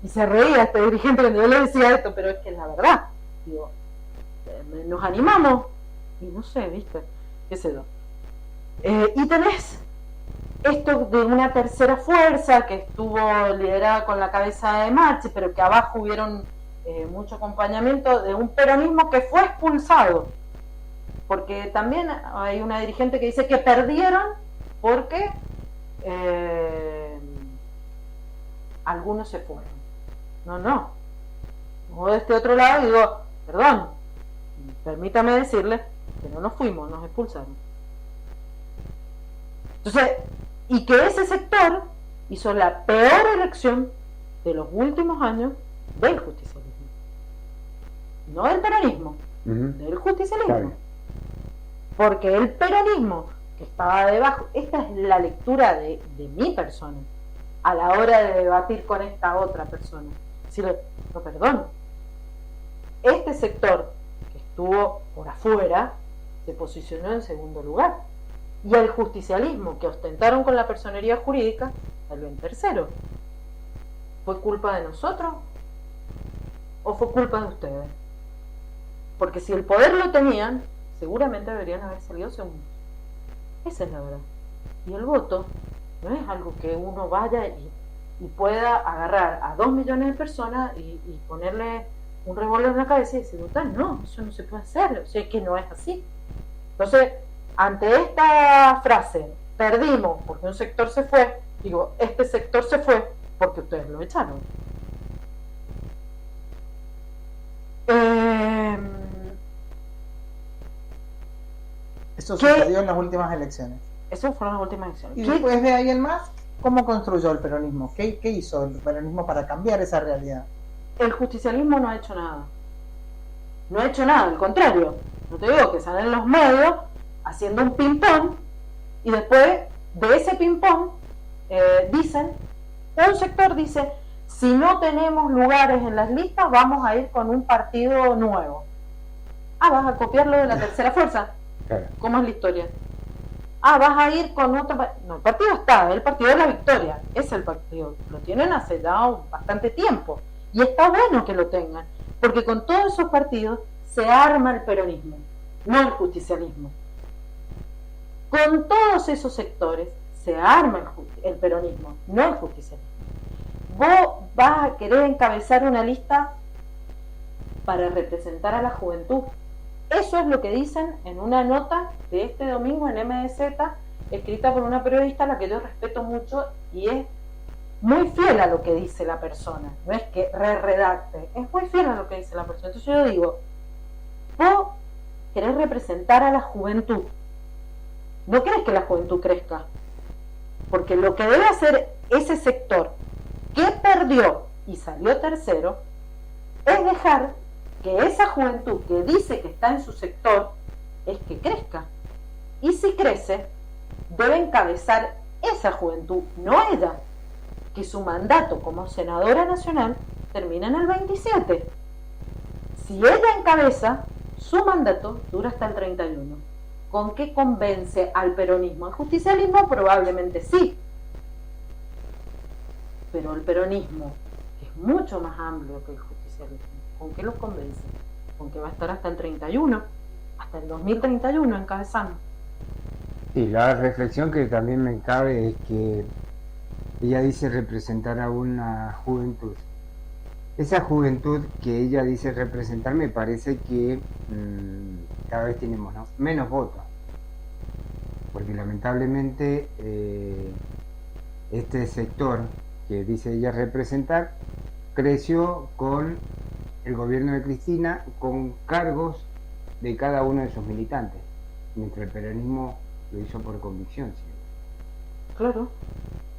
Speaker 5: Y se reía este dirigente cuando yo le decía esto, pero es que es la verdad. digo, nos animamos, y no sé, viste, qué sé yo. Y tenés esto de una tercera fuerza que estuvo liderada con la cabeza de Macri, pero que abajo hubieron mucho acompañamiento de un peronismo que fue expulsado, porque también hay una dirigente que dice que perdieron porque algunos se fueron. No. Yo de este otro lado digo, perdón, permítame decirle que no nos fuimos, nos expulsaron. Entonces, y que ese sector hizo la peor elección de los últimos años del justicialismo. No del peronismo, del justicialismo.
Speaker 1: Claro.
Speaker 5: Porque el peronismo que estaba debajo, esta es la lectura de mi persona, a la hora de debatir con esta otra persona. Decirle, no, perdón, este sector que estuvo por afuera se posicionó en segundo lugar. Y el justicialismo que ostentaron con la personería jurídica salió en tercero. ¿Fue culpa de nosotros o fue culpa de ustedes? Porque si el poder lo tenían, seguramente deberían haber salido segundos. Esa es la verdad. Y el voto no es algo que uno vaya y pueda agarrar a 2 millones de personas y ponerle un revólver en la cabeza y decir, votar, no, eso no se puede hacer, o sea, es que no es así. Entonces, ante esta frase, perdimos porque un sector se fue, digo, este sector se fue porque ustedes lo echaron.
Speaker 2: Eso sucedió en las últimas elecciones.
Speaker 5: Esas fueron las últimas elecciones.
Speaker 2: Y después de ahí en más, ¿cómo construyó el peronismo? ¿Qué hizo el peronismo para cambiar esa realidad?
Speaker 5: El justicialismo no ha hecho nada. No ha hecho nada, al contrario. No te digo que salen los medios haciendo un ping-pong y después de ese ping-pong dicen, un sector dice, si no tenemos lugares en las listas vamos a ir con un partido nuevo. Vas a copiarlo de la tercera fuerza.
Speaker 1: Claro.
Speaker 5: ¿Cómo es la historia? Vas a ir con otro... No, el partido está, el partido de la victoria, es el partido, lo tienen hace ya bastante tiempo y está bueno que lo tengan, porque con todos esos partidos se arma el peronismo, no el justicialismo. Con todos esos sectores se arma el peronismo, no el justicialismo. Vos vas a querer encabezar una lista para representar a la juventud. Eso es lo que dicen en una nota de este domingo en MDZ, escrita por una periodista a la que yo respeto mucho y es muy fiel a lo que dice la persona. No es que redacte, es muy fiel a lo que dice la persona. Entonces yo digo, vos querés representar a la juventud, no querés que la juventud crezca, porque lo que debe hacer ese sector que perdió y salió tercero es dejar que esa juventud que dice que está en su sector es que crezca, y si crece debe encabezar esa juventud, no ella, que su mandato como senadora nacional termina en el 27. Si ella encabeza, su mandato dura hasta el 31. ¿Con qué convence al peronismo? ¿El justicialismo? Probablemente sí, pero el peronismo, que es mucho más amplio que el justicialismo, ¿con qué los convence? Con que va a estar hasta el 31, hasta el 2031 encabezando.
Speaker 1: Y la reflexión que también me cabe es que ella dice representar a una juventud. Esa juventud que ella dice representar me parece que cada vez tenemos menos votos. Porque lamentablemente este sector que dice ella representar creció con el gobierno de Cristina con cargos de cada uno de sus militantes, mientras el peronismo lo hizo por convicción siempre.
Speaker 5: Claro.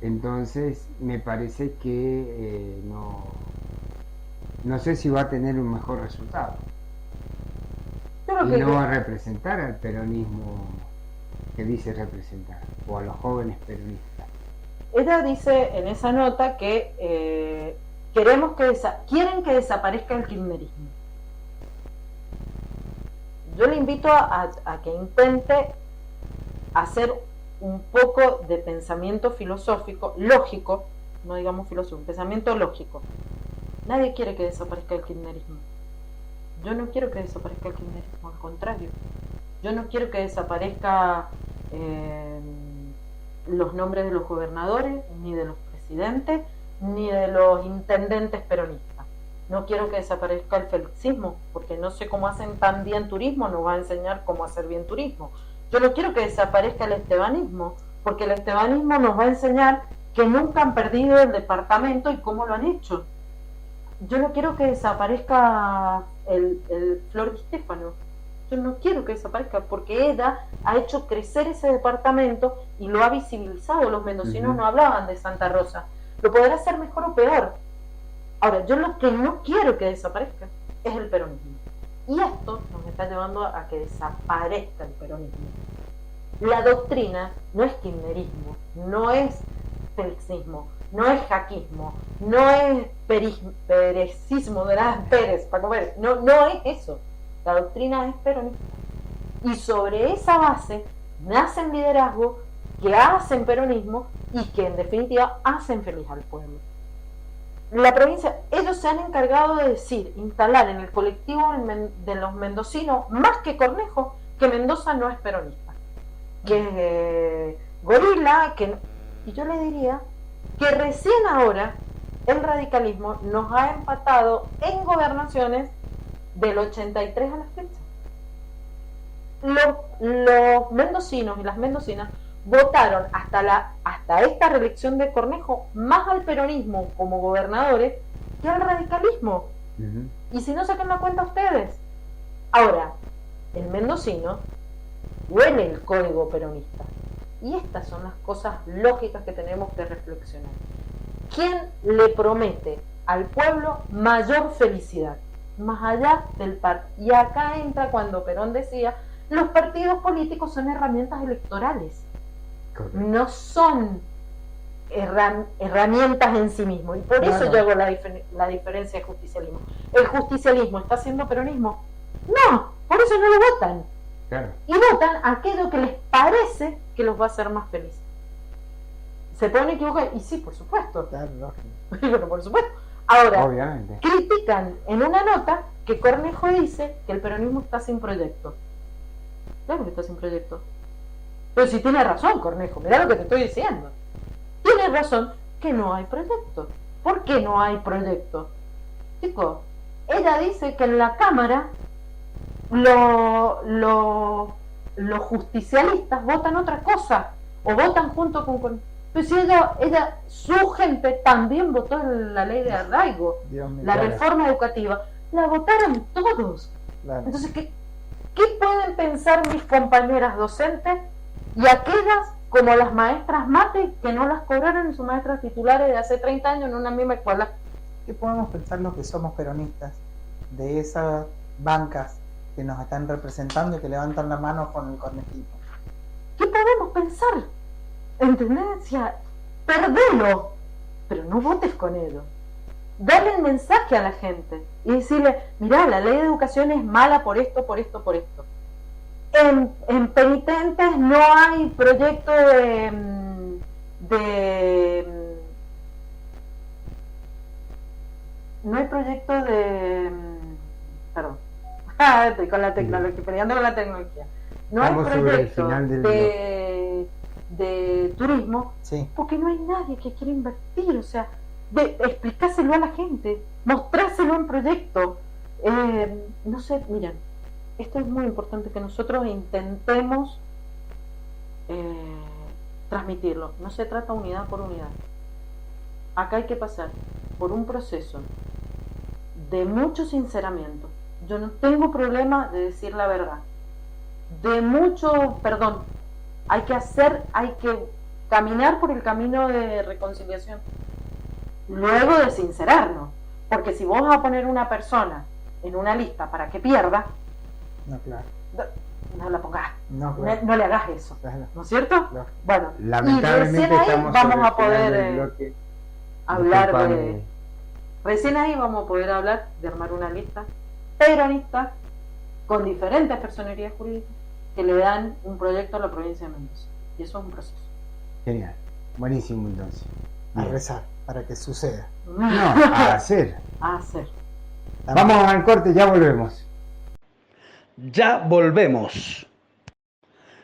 Speaker 1: Entonces me parece que no sé si va a tener un mejor resultado y no va a representar al peronismo que dice representar o a los jóvenes peronistas.
Speaker 5: Ella dice en esa nota que quieren que desaparezca el kirchnerismo. Yo le invito a que intente hacer un poco de pensamiento filosófico, lógico, no digamos filosófico, pensamiento lógico. Nadie quiere que desaparezca el kirchnerismo. Yo no quiero que desaparezca el kirchnerismo, al contrario. Yo no quiero que desaparezca los nombres de los gobernadores, ni de los presidentes, ni de los intendentes peronistas. No quiero que desaparezca el felixismo, porque no sé cómo hacen tan bien turismo, nos va a enseñar cómo hacer bien turismo. Yo no quiero que desaparezca el estebanismo, porque el estebanismo nos va a enseñar que nunca han perdido el departamento y cómo lo han hecho. Yo no quiero que desaparezca el Flor Di Stefano. Yo no quiero que desaparezca, porque ella ha hecho crecer ese departamento y lo ha visibilizado. Los mendocinos no hablaban de Santa Rosa. Lo podrá hacer mejor o peor. Ahora, yo lo que no quiero que desaparezca es el peronismo. Y esto nos está llevando a que desaparezca el peronismo. La doctrina no es kirchnerismo, no es felixismo, no es jaquismo, no es perecismo de las Pérez para comer, no es eso. La doctrina es peronista. Y sobre esa base nacen liderazgos que hacen peronismo y que en definitiva hacen feliz al pueblo. La provincia, ellos se han encargado de decir, instalar en el colectivo de los mendocinos, más que Cornejo, que Mendoza no es peronista, que es gorila, y yo le diría que recién ahora el radicalismo nos ha empatado en gobernaciones del 83 a la fecha. Los mendocinos y las mendocinas votaron hasta esta reelección de Cornejo más al peronismo como gobernadores que al radicalismo. Y si no, saquen la cuenta ustedes. Ahora, el mendocino huele el código peronista. Y estas son las cosas lógicas que tenemos que reflexionar. ¿Quién le promete al pueblo mayor felicidad? Más allá del partido. Y acá entra cuando Perón decía, los partidos políticos son herramientas electorales. Correcto. No son herramientas en sí mismos. Y por eso yo hago la diferencia del justicialismo. ¿El justicialismo está haciendo peronismo? No, por eso no lo votan. Claro. Y votan aquello que les parece que los va a hacer más felices. ¿Se pueden equivocar? Y sí, por supuesto. Claro, pero por supuesto. Ahora, obviamente, critican en una nota que Cornejo dice que el peronismo está sin proyecto. Claro que está sin proyecto. Pero si tiene razón, Cornejo, mirá lo que te estoy diciendo. Tiene razón que no hay proyecto. ¿Por qué no hay proyecto? Chicos, ella dice que en la Cámara los justicialistas votan otra cosa, o votan junto con... Pero si ella, su gente también votó la ley de arraigo, la reforma educativa, la votaron todos. Claro. Entonces, ¿qué pueden pensar mis compañeras docentes y aquellas como las maestras mate que no las cobraron en sus maestras titulares de hace 30 años en una misma escuela?
Speaker 2: ¿Qué podemos pensar los que somos peronistas de esas bancas que nos están representando y que levantan la mano con el cornejismo?
Speaker 5: ¿Qué podemos pensar? ¿Entendés? O sea, perdelo, pero no votes con ellos. Dale el mensaje a la gente y decirle, mirá, la ley de educación es mala por esto, por esto, por esto. En penitentes no hay proyecto no hay proyecto de perdón, estoy con la tecnología, peleando con la tecnología. No hay proyecto de turismo, sí, porque no hay nadie que quiera invertir. O sea, explicáselo a la gente, mostrárselo en proyecto. No sé, miren, esto es muy importante que nosotros intentemos transmitirlo. No se trata unidad por unidad. Acá hay que pasar por un proceso de mucho sinceramiento. Yo no tengo problema de decir la verdad. De mucho perdón. Hay que caminar por el camino de reconciliación. Luego de sincerarnos. Porque si vos vas a poner una persona en una lista para que pierda,
Speaker 2: no, claro,
Speaker 5: no la pongas,
Speaker 2: no, claro,
Speaker 5: no le hagas eso, claro, ¿no es cierto?
Speaker 2: Claro.
Speaker 5: Bueno,
Speaker 1: lamentablemente
Speaker 5: y recién ahí vamos a poder hablar de... Recién ahí vamos a poder hablar de armar una lista peronista con diferentes personerías jurídicas que le dan un proyecto a la provincia de Mendoza. Y eso es un proceso.
Speaker 1: Genial, buenísimo entonces.
Speaker 2: A rezar para que suceda.
Speaker 1: No, a hacer.
Speaker 5: A hacer.
Speaker 1: Vamos al corte, ya volvemos.
Speaker 3: Ya volvemos.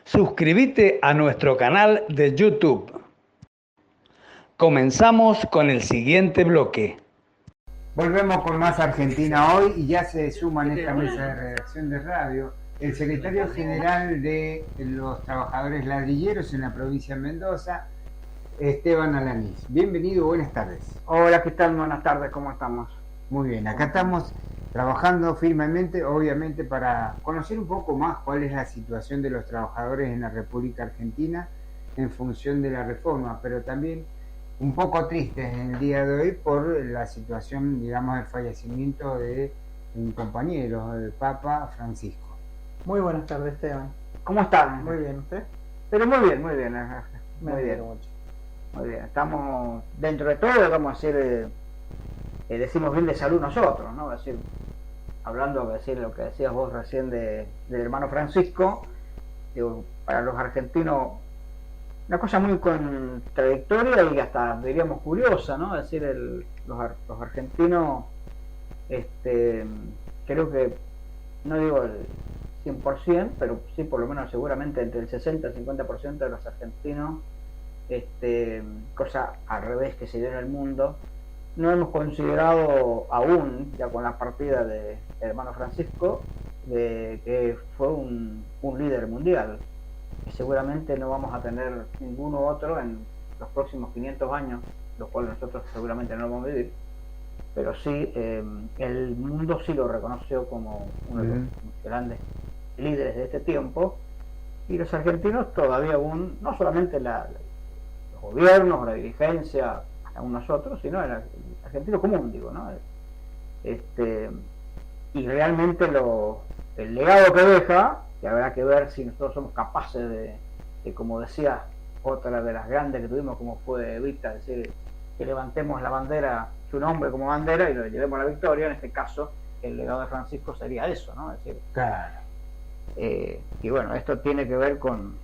Speaker 3: Suscríbete a nuestro canal de YouTube. Comenzamos con el siguiente bloque.
Speaker 1: Volvemos con más Argentina hoy y ya se suma en esta mesa de redacción de radio el secretario general de los trabajadores ladrilleros en la provincia de Mendoza, Esteban Alanís. Bienvenido, buenas tardes.
Speaker 6: Hola, ¿qué tal? Buenas tardes, ¿cómo estamos?
Speaker 1: Muy bien, acá estamos trabajando firmemente, obviamente, para conocer un poco más cuál es la situación de los trabajadores en la República Argentina en función de la reforma, pero también un poco tristes en el día de hoy por la situación, digamos, del fallecimiento de un compañero, el Papa Francisco.
Speaker 2: Muy buenas tardes, Esteban.
Speaker 6: ¿Cómo están?
Speaker 2: Muy bien, ¿usted?
Speaker 6: Pero muy bien, muy bien.
Speaker 2: Me
Speaker 6: Muy bien,
Speaker 2: alegro mucho.
Speaker 6: muy bien. Estamos, dentro de todo, vamos a decir, decimos bien de salud nosotros, ¿no? Es decir, hablando, decir lo que decías vos recién del hermano Francisco, digo, para los argentinos, una cosa muy contradictoria y hasta diríamos curiosa, ¿no? Es decir, los argentinos, creo que, no digo el 100%, pero sí por lo menos seguramente entre el 60 y el 50% de los argentinos, cosa al revés que se dio en el mundo, no hemos considerado aún, ya con la partida del hermano Francisco, que fue un líder mundial, que seguramente no vamos a tener ninguno otro en los próximos 500 años, lo cual nosotros seguramente no lo vamos a vivir, pero sí, el mundo sí lo reconoció como uno de los grandes líderes de este tiempo, y los argentinos todavía aún, no solamente los gobiernos o la dirigencia, aún nosotros, sino el argentino común, digo, ¿no? Y realmente el legado que deja, que habrá que ver si nosotros somos capaces de, como decía otra de las grandes que tuvimos, como fue Evita, decir, que levantemos la bandera, su nombre como bandera y lo llevemos a la victoria. En este caso, el legado de Francisco sería eso, ¿no? Es decir,
Speaker 1: Claro.
Speaker 6: Y bueno, esto tiene que ver con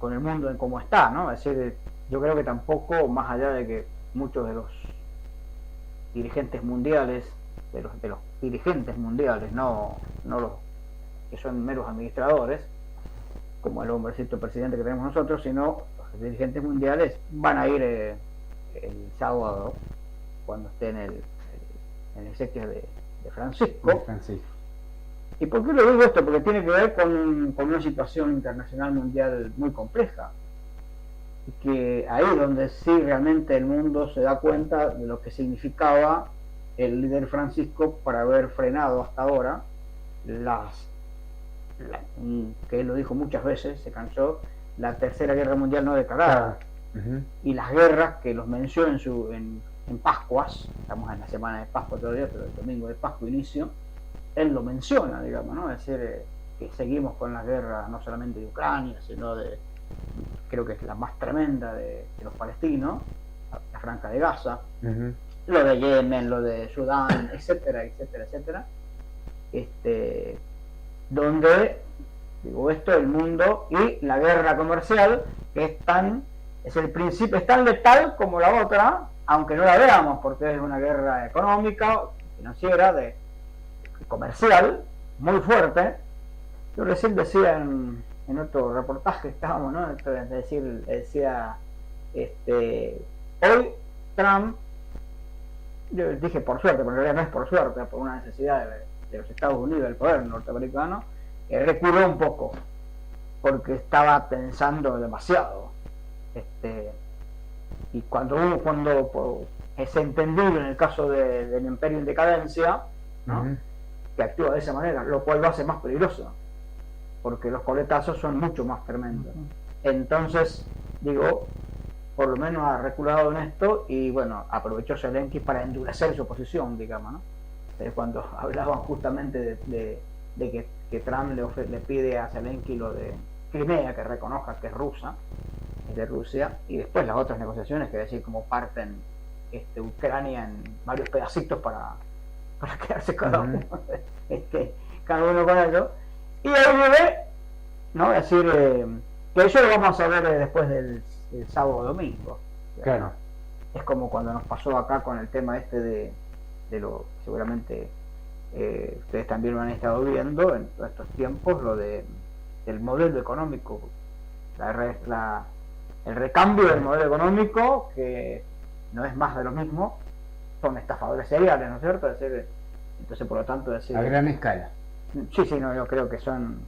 Speaker 6: el mundo en cómo está, ¿no? Es decir, yo creo que tampoco, más allá de que muchos de los dirigentes mundiales, de los dirigentes mundiales, no los que son meros administradores, como el hombrecito presidente que tenemos nosotros, sino los dirigentes mundiales van a ir el sábado, cuando esté en el exequio de Francisco. ¿Y por qué lo digo esto? Porque tiene que ver con una situación internacional mundial muy compleja. Y que ahí donde sí realmente el mundo se da cuenta de lo que significaba el líder Francisco para haber frenado hasta ahora que él lo dijo muchas veces, se cansó, la tercera guerra mundial no declarada. Y las guerras que los mencionó en Pascuas, estamos en la semana de Pascua todavía, pero el domingo de Pascua inicio, él lo menciona, digamos, ¿no? Es decir, que seguimos con las guerras no solamente de Ucrania, sino creo que es la más tremenda de los palestinos, la Franja de Gaza, lo de Yemen, lo de Sudán, etcétera, etcétera, etcétera, donde, digo esto, el mundo y la guerra comercial, que es el principio, es tan letal como la otra, aunque no la veamos, porque es una guerra económica, financiera, comercial, muy fuerte. Yo recién decía en otro reportaje que estábamos, ¿no? Es decir, decía, hoy Trump, yo dije por suerte, pero en realidad no es por suerte, por una necesidad de los Estados Unidos, del poder norteamericano, reculó un poco, porque estaba pensando demasiado. Y cuando es entendible en el caso del imperio en decadencia, ¿no? Que actúa de esa manera, lo cual lo hace más peligroso, porque los coletazos son mucho más tremendos. Entonces, digo, por lo menos ha reculado en esto, y bueno, aprovechó Zelensky para endurecer su posición, digamos, ¿no? Cuando hablaban justamente de que Trump le pide a Zelensky lo de Crimea, que reconozca que es rusa, es de Rusia, y después las otras negociaciones, que decir cómo parten Ucrania en varios pedacitos para quedarse cada uno, cada uno con ellos, y ahí vive, ¿no? Es decir, que eso lo vamos a ver después del sábado o domingo.
Speaker 1: Claro.
Speaker 6: Es como cuando nos pasó acá con el tema de lo seguramente ustedes también lo han estado viendo en todos estos tiempos, lo del modelo económico, el recambio del modelo económico, que no es más de lo mismo, son estafadores seriales, ¿no es cierto? Entonces, por lo tanto,
Speaker 1: a gran escala.
Speaker 6: Sí, no, yo creo que son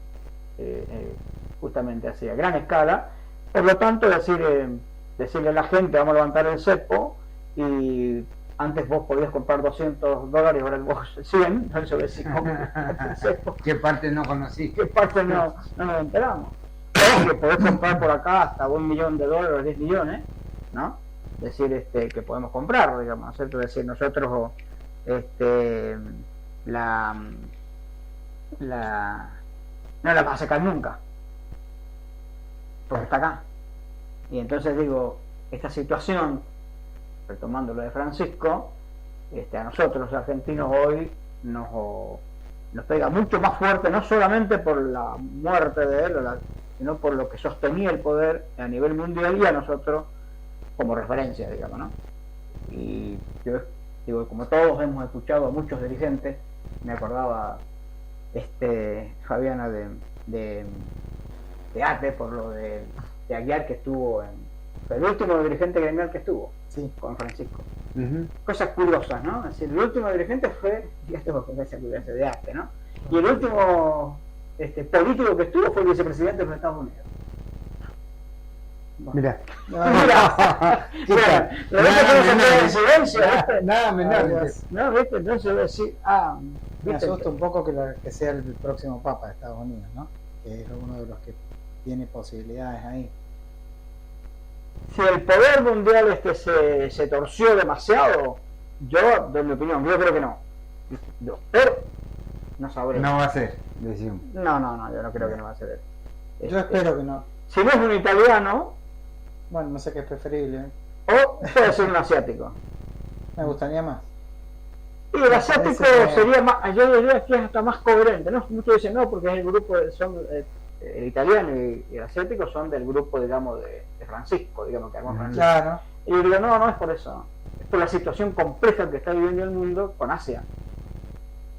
Speaker 6: justamente así, a gran escala. Por lo tanto, decirle a la gente, vamos a levantar el cepo, y antes vos podías comprar $200, ahora vos 100, entonces decís, el cepo.
Speaker 1: ¿Qué parte no conocí?
Speaker 6: ¿Qué parte no nos enteramos? O que podés comprar por acá hasta $1 millón, 10 millones, ¿no? Decir que podemos comprar, digamos, ¿no es cierto? Decir, nosotros no la vas a sacar nunca, porque está acá. Y entonces digo, esta situación, retomando lo de Francisco, a nosotros los argentinos hoy nos pega mucho más fuerte, no solamente por la muerte de él, sino por lo que sostenía el poder a nivel mundial, y a nosotros como referencia, digamos, ¿no? Y yo digo, como todos hemos escuchado a muchos dirigentes, me acordaba Fabiana de ATE, por lo de Aguiar, que estuvo fue el último dirigente gremial que estuvo,
Speaker 2: Sí.
Speaker 6: con Francisco. Cosas curiosas, ¿no? Es decir, el último dirigente fue, fíjate vos con esa curiosa de ATE, ¿no? Y el último político que estuvo fue el vicepresidente de los Estados Unidos.
Speaker 1: Mira.
Speaker 6: Mira,
Speaker 1: Nada menor.
Speaker 6: No, ¿viste? Entonces voy a decir,
Speaker 2: Me
Speaker 6: ¿viste?
Speaker 2: asusta un poco que sea el próximo Papa de Estados Unidos, ¿no? Que es uno de los que tiene posibilidades ahí.
Speaker 6: Si el poder mundial se torció demasiado, yo doy mi opinión, yo creo que no. Pero no sabré.
Speaker 1: No va a ser, decimos.
Speaker 6: No, yo no creo que no va a ser él.
Speaker 2: Yo espero que no.
Speaker 6: Si no es un italiano,
Speaker 2: Bueno, no sé qué es preferible.
Speaker 6: o puede ser un asiático.
Speaker 2: Me gustaría más.
Speaker 6: Y el asiático
Speaker 2: parece que-
Speaker 6: sería más, yo diría que es hasta más coherente, ¿no? Muchos dicen no, porque es el grupo, el italiano y el asiático son del grupo, digamos, de Francisco, digamos, que armó Francisco.
Speaker 2: Claro.
Speaker 6: Y yo digo, no es por eso, es por la situación compleja que está viviendo el mundo con Asia.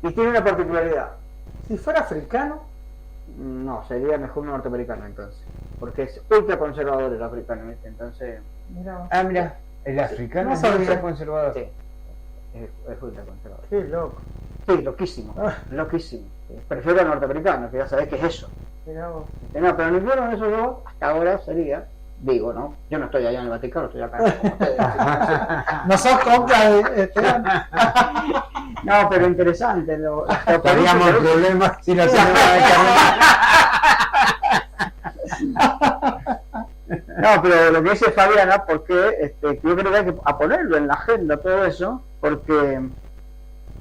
Speaker 6: Y tiene una particularidad,
Speaker 2: Si fuera africano,
Speaker 6: no, sería mejor un norteamericano entonces, porque es ultra conservador el africano, ¿viste? Entonces,
Speaker 2: mira,
Speaker 1: Mira, el africano
Speaker 2: No
Speaker 1: es
Speaker 2: sabía.
Speaker 1: ultra conservador.
Speaker 6: sí, es ultra conservador.
Speaker 2: qué loco.
Speaker 6: Sí, loquísimo, loquísimo. Prefiero al norteamericano, que ya sabés que es eso.
Speaker 2: Mirá vos.
Speaker 6: No, pero ninguno de esos dos hasta ahora sería, digo, ¿no? Yo no estoy allá en el Vaticano, estoy acá como ustedes.
Speaker 2: No sos contra Esteban.
Speaker 6: No, pero interesante.
Speaker 1: Estaríamos en problemas si la señora de
Speaker 6: No, pero lo que dice Fabiana, porque yo creo que hay que ponerlo en la agenda todo eso, porque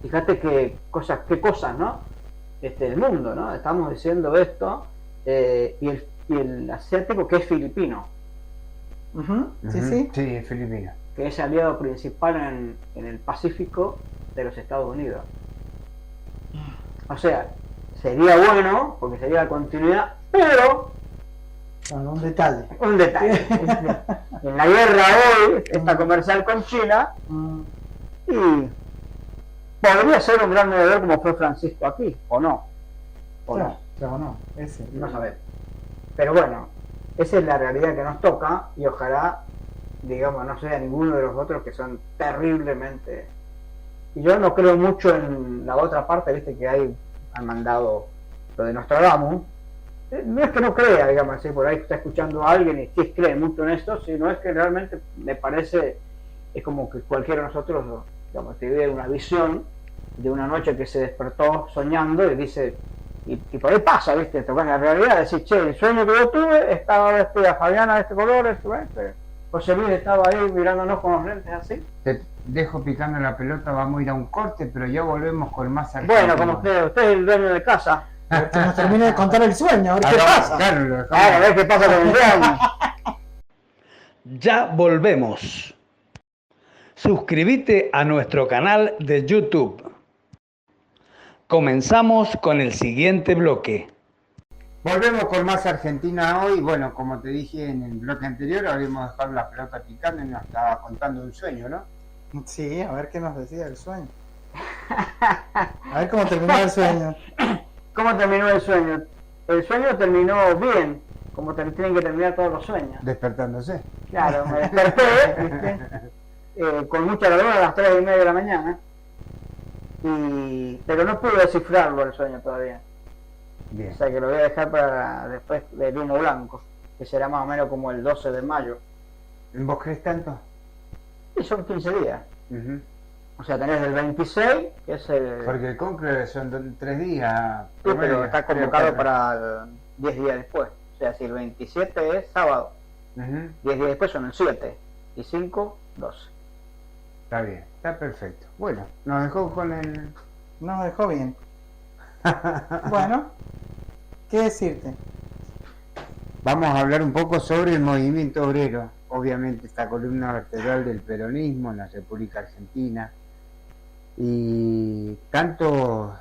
Speaker 6: fíjate qué cosas, ¿no? El mundo, ¿no? Estamos diciendo esto, y el asiático, que es filipino,
Speaker 2: Sí, sí.
Speaker 1: Sí, es filipina.
Speaker 6: que es aliado principal en el Pacífico de los Estados Unidos. O sea, sería bueno, porque sería la continuidad, pero
Speaker 2: Bueno, un detalle.
Speaker 6: un detalle. En la guerra hoy está comercial con China, y podría ser un gran mediador como fue Francisco aquí, o no. O no,
Speaker 2: Claro, no. Ese.
Speaker 6: no sabemos. Pero bueno, esa es la realidad que nos toca, y ojalá, digamos, no sea ninguno de los otros que son terriblemente. Y yo no creo mucho en la otra parte, viste, que han mandado lo de Nostradamus. No es que no crea, digamos, si por ahí está escuchando a alguien y sí cree mucho en esto, sino es que realmente me parece, es como que cualquiera de nosotros, digamos, tiene una visión de una noche que se despertó soñando y dice, y por ahí pasa, viste, tocas la realidad, decir, che, el sueño que yo tuve, estaba vestida Fabiana de este color, José Luis estaba ahí mirándonos con los lentes así.
Speaker 1: Te dejo picando la pelota, vamos a ir a un corte, pero ya volvemos con más argentino.
Speaker 6: Bueno, como usted es el dueño de casa,
Speaker 2: A ver que nos termine de contar el sueño, a ver qué
Speaker 1: Claro,
Speaker 2: pasa.
Speaker 1: claro, lo dejamos.
Speaker 6: a ver qué pasa con el dueño.
Speaker 3: Ya volvemos. Suscríbete a nuestro canal de YouTube. Comenzamos con el siguiente bloque.
Speaker 1: Volvemos con más Argentina hoy. Bueno, como te dije en el bloque anterior, habíamos dejado la pelota picando y nos estaba contando un sueño, ¿no?
Speaker 2: Sí, a ver qué nos decía el sueño. A ver cómo terminó el sueño.
Speaker 6: ¿Cómo terminó el sueño? El sueño terminó bien, como tienen que terminar todos los sueños.
Speaker 1: Despertándose.
Speaker 6: Claro, me desperté, ¿viste? Con mucha dolor a las 3:30 de la mañana, pero no pude descifrarlo el sueño todavía.
Speaker 1: Bien.
Speaker 6: O sea que lo voy a dejar para después del humo blanco, que será más o menos como el 12 de mayo.
Speaker 1: ¿Vos crees tanto?
Speaker 6: Y son 15 días.
Speaker 1: Ujú.
Speaker 6: O sea, tenés el 26, que es el...
Speaker 1: Porque el conclave son 3 días.
Speaker 6: Sí, pero
Speaker 1: promedio,
Speaker 6: está
Speaker 1: 3 o
Speaker 6: convocado
Speaker 1: 4.
Speaker 6: para 10 días después. O sea, si el 27 es sábado,
Speaker 1: Ujú.
Speaker 6: 10 días después son el 7, y 5, 12.
Speaker 1: Está bien, está perfecto. Bueno, nos dejó con el...
Speaker 2: Nos dejó bien. Bueno, ¿qué decirte?
Speaker 1: Vamos a hablar un poco sobre el movimiento obrero. Obviamente esta columna vertebral del peronismo en la República Argentina. Y tantos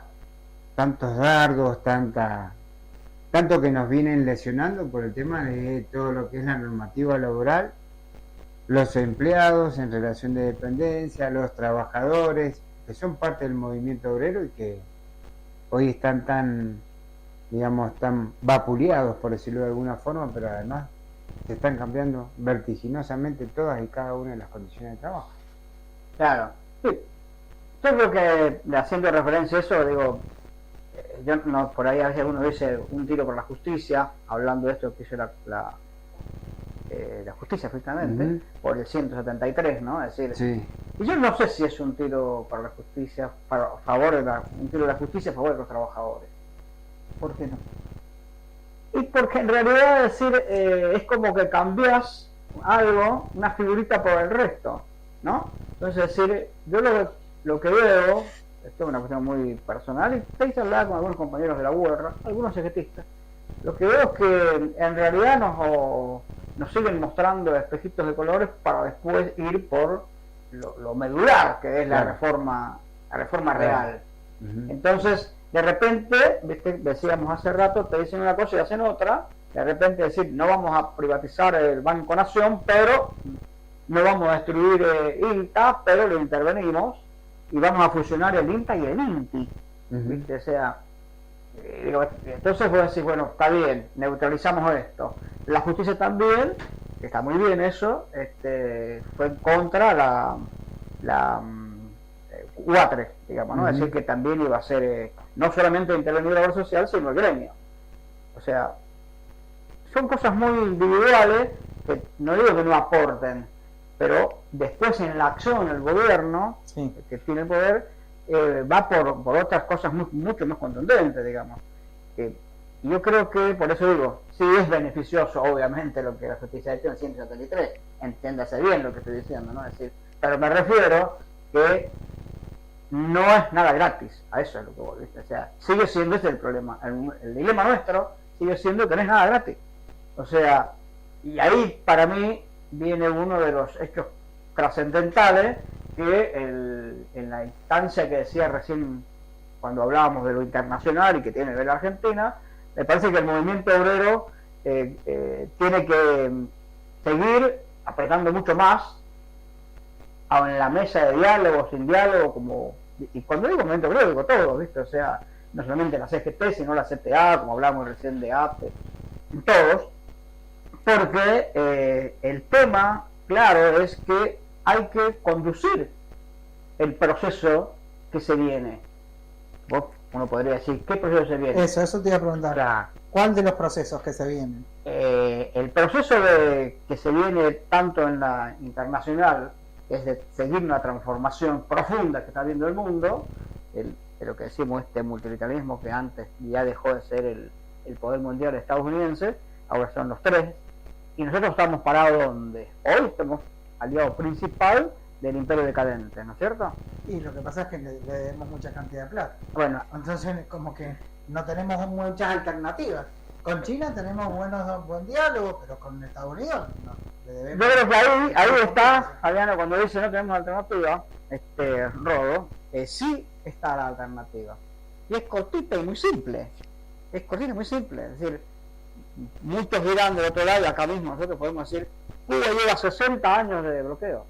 Speaker 1: dardos, tanto que nos vienen lesionando por el tema de todo lo que es la normativa laboral, los empleados en relación de dependencia, los trabajadores, que son parte del movimiento obrero y que hoy están tan vapuleados, por decirlo de alguna forma, pero además se están cambiando vertiginosamente todas y cada una de las condiciones de trabajo.
Speaker 6: Claro, sí. Yo creo que, haciendo referencia a eso, digo, yo no, por ahí a veces uno dice un tiro por la justicia, hablando de esto que hizo la justicia justamente,
Speaker 1: Ujú.
Speaker 6: por el 173, ¿no? Es decir,
Speaker 1: Sí,
Speaker 6: y yo no sé si es un tiro para la justicia, un tiro de la justicia a favor de los trabajadores.
Speaker 2: ¿Por qué no?
Speaker 6: Y porque en realidad, es decir, es como que cambias algo, una figurita por el resto, ¿no? Entonces, es decir, yo lo que veo, esto es una cuestión muy personal, y te hice hablar con algunos compañeros de la UR, algunos ejetistas, lo que veo es que en realidad nos siguen mostrando espejitos de colores para después ir por lo medular, que es la
Speaker 1: Claro.
Speaker 6: reforma real.
Speaker 1: Ujú.
Speaker 6: Entonces, de repente, ¿viste? Decíamos hace rato, te dicen una cosa y hacen otra. De repente decir, no vamos a privatizar el Banco Nación, pero no vamos a destruir INTA, pero lo intervenimos y vamos a fusionar el INTA y el INTI.
Speaker 1: Ujú.
Speaker 6: ¿Viste? O sea, digo, entonces vos decís, bueno, está bien, neutralizamos esto. La justicia también, que está muy bien eso, fue en contra la UATRE, digamos, ¿no?
Speaker 1: Ujú.
Speaker 6: Es decir, que también iba a ser no solamente intervenir la obra social, sino el gremio. O sea, son cosas muy individuales que no digo que no aporten, pero después en la acción el gobierno,
Speaker 2: Sí.
Speaker 6: que tiene el poder, va por otras cosas mucho más contundentes, digamos. Y yo creo que, por eso digo, sí es beneficioso, obviamente, lo que la justicia ha hecho en 173, entiéndase bien lo que estoy diciendo, ¿no? Es decir, pero me refiero que no es nada gratis, a eso es lo que vos viste. O sea, sigue siendo ese el problema. El dilema nuestro sigue siendo que no es nada gratis. O sea, y ahí para mí viene uno de los hechos trascendentales que en la instancia que decía recién cuando hablábamos de lo internacional y que tiene que ver la Argentina, me parece que el movimiento obrero tiene que seguir apretando mucho más en la mesa de diálogo, sin diálogo, como, y cuando digo movimiento obrero digo todo, ¿viste? O sea, no solamente la CGT, sino la CTA, como hablábamos recién de APE, todos, porque el tema, claro, es que hay que conducir el proceso que se viene. Uno podría decir, ¿qué proceso se viene?
Speaker 2: Eso te iba a preguntar.
Speaker 6: O sea,
Speaker 2: ¿Cuál de los procesos que se vienen?
Speaker 6: el proceso que se viene tanto en la internacional, que es de seguir una transformación profunda que está viendo el mundo, de lo que decimos este multilateralismo que antes ya dejó de ser el poder mundial estadounidense, ahora son los tres, y nosotros estamos parados donde hoy estamos aliado principal del imperio decadente, ¿no es cierto?
Speaker 2: Y lo que pasa es que le debemos mucha cantidad de plata.
Speaker 6: Bueno,
Speaker 2: Entonces, como que no tenemos muchas alternativas. Con China tenemos buen diálogo, pero con Estados Unidos no. Le
Speaker 6: yo
Speaker 2: debemos...
Speaker 6: creo que ahí está, Fabiano, cuando dice no tenemos alternativa, Rodo, sí está la alternativa. Y es cortita y muy simple. Es cortita y muy simple. Es decir, muchos dirán del otro lado, acá mismo nosotros podemos decir, Cuba lleva 60 años de bloqueo.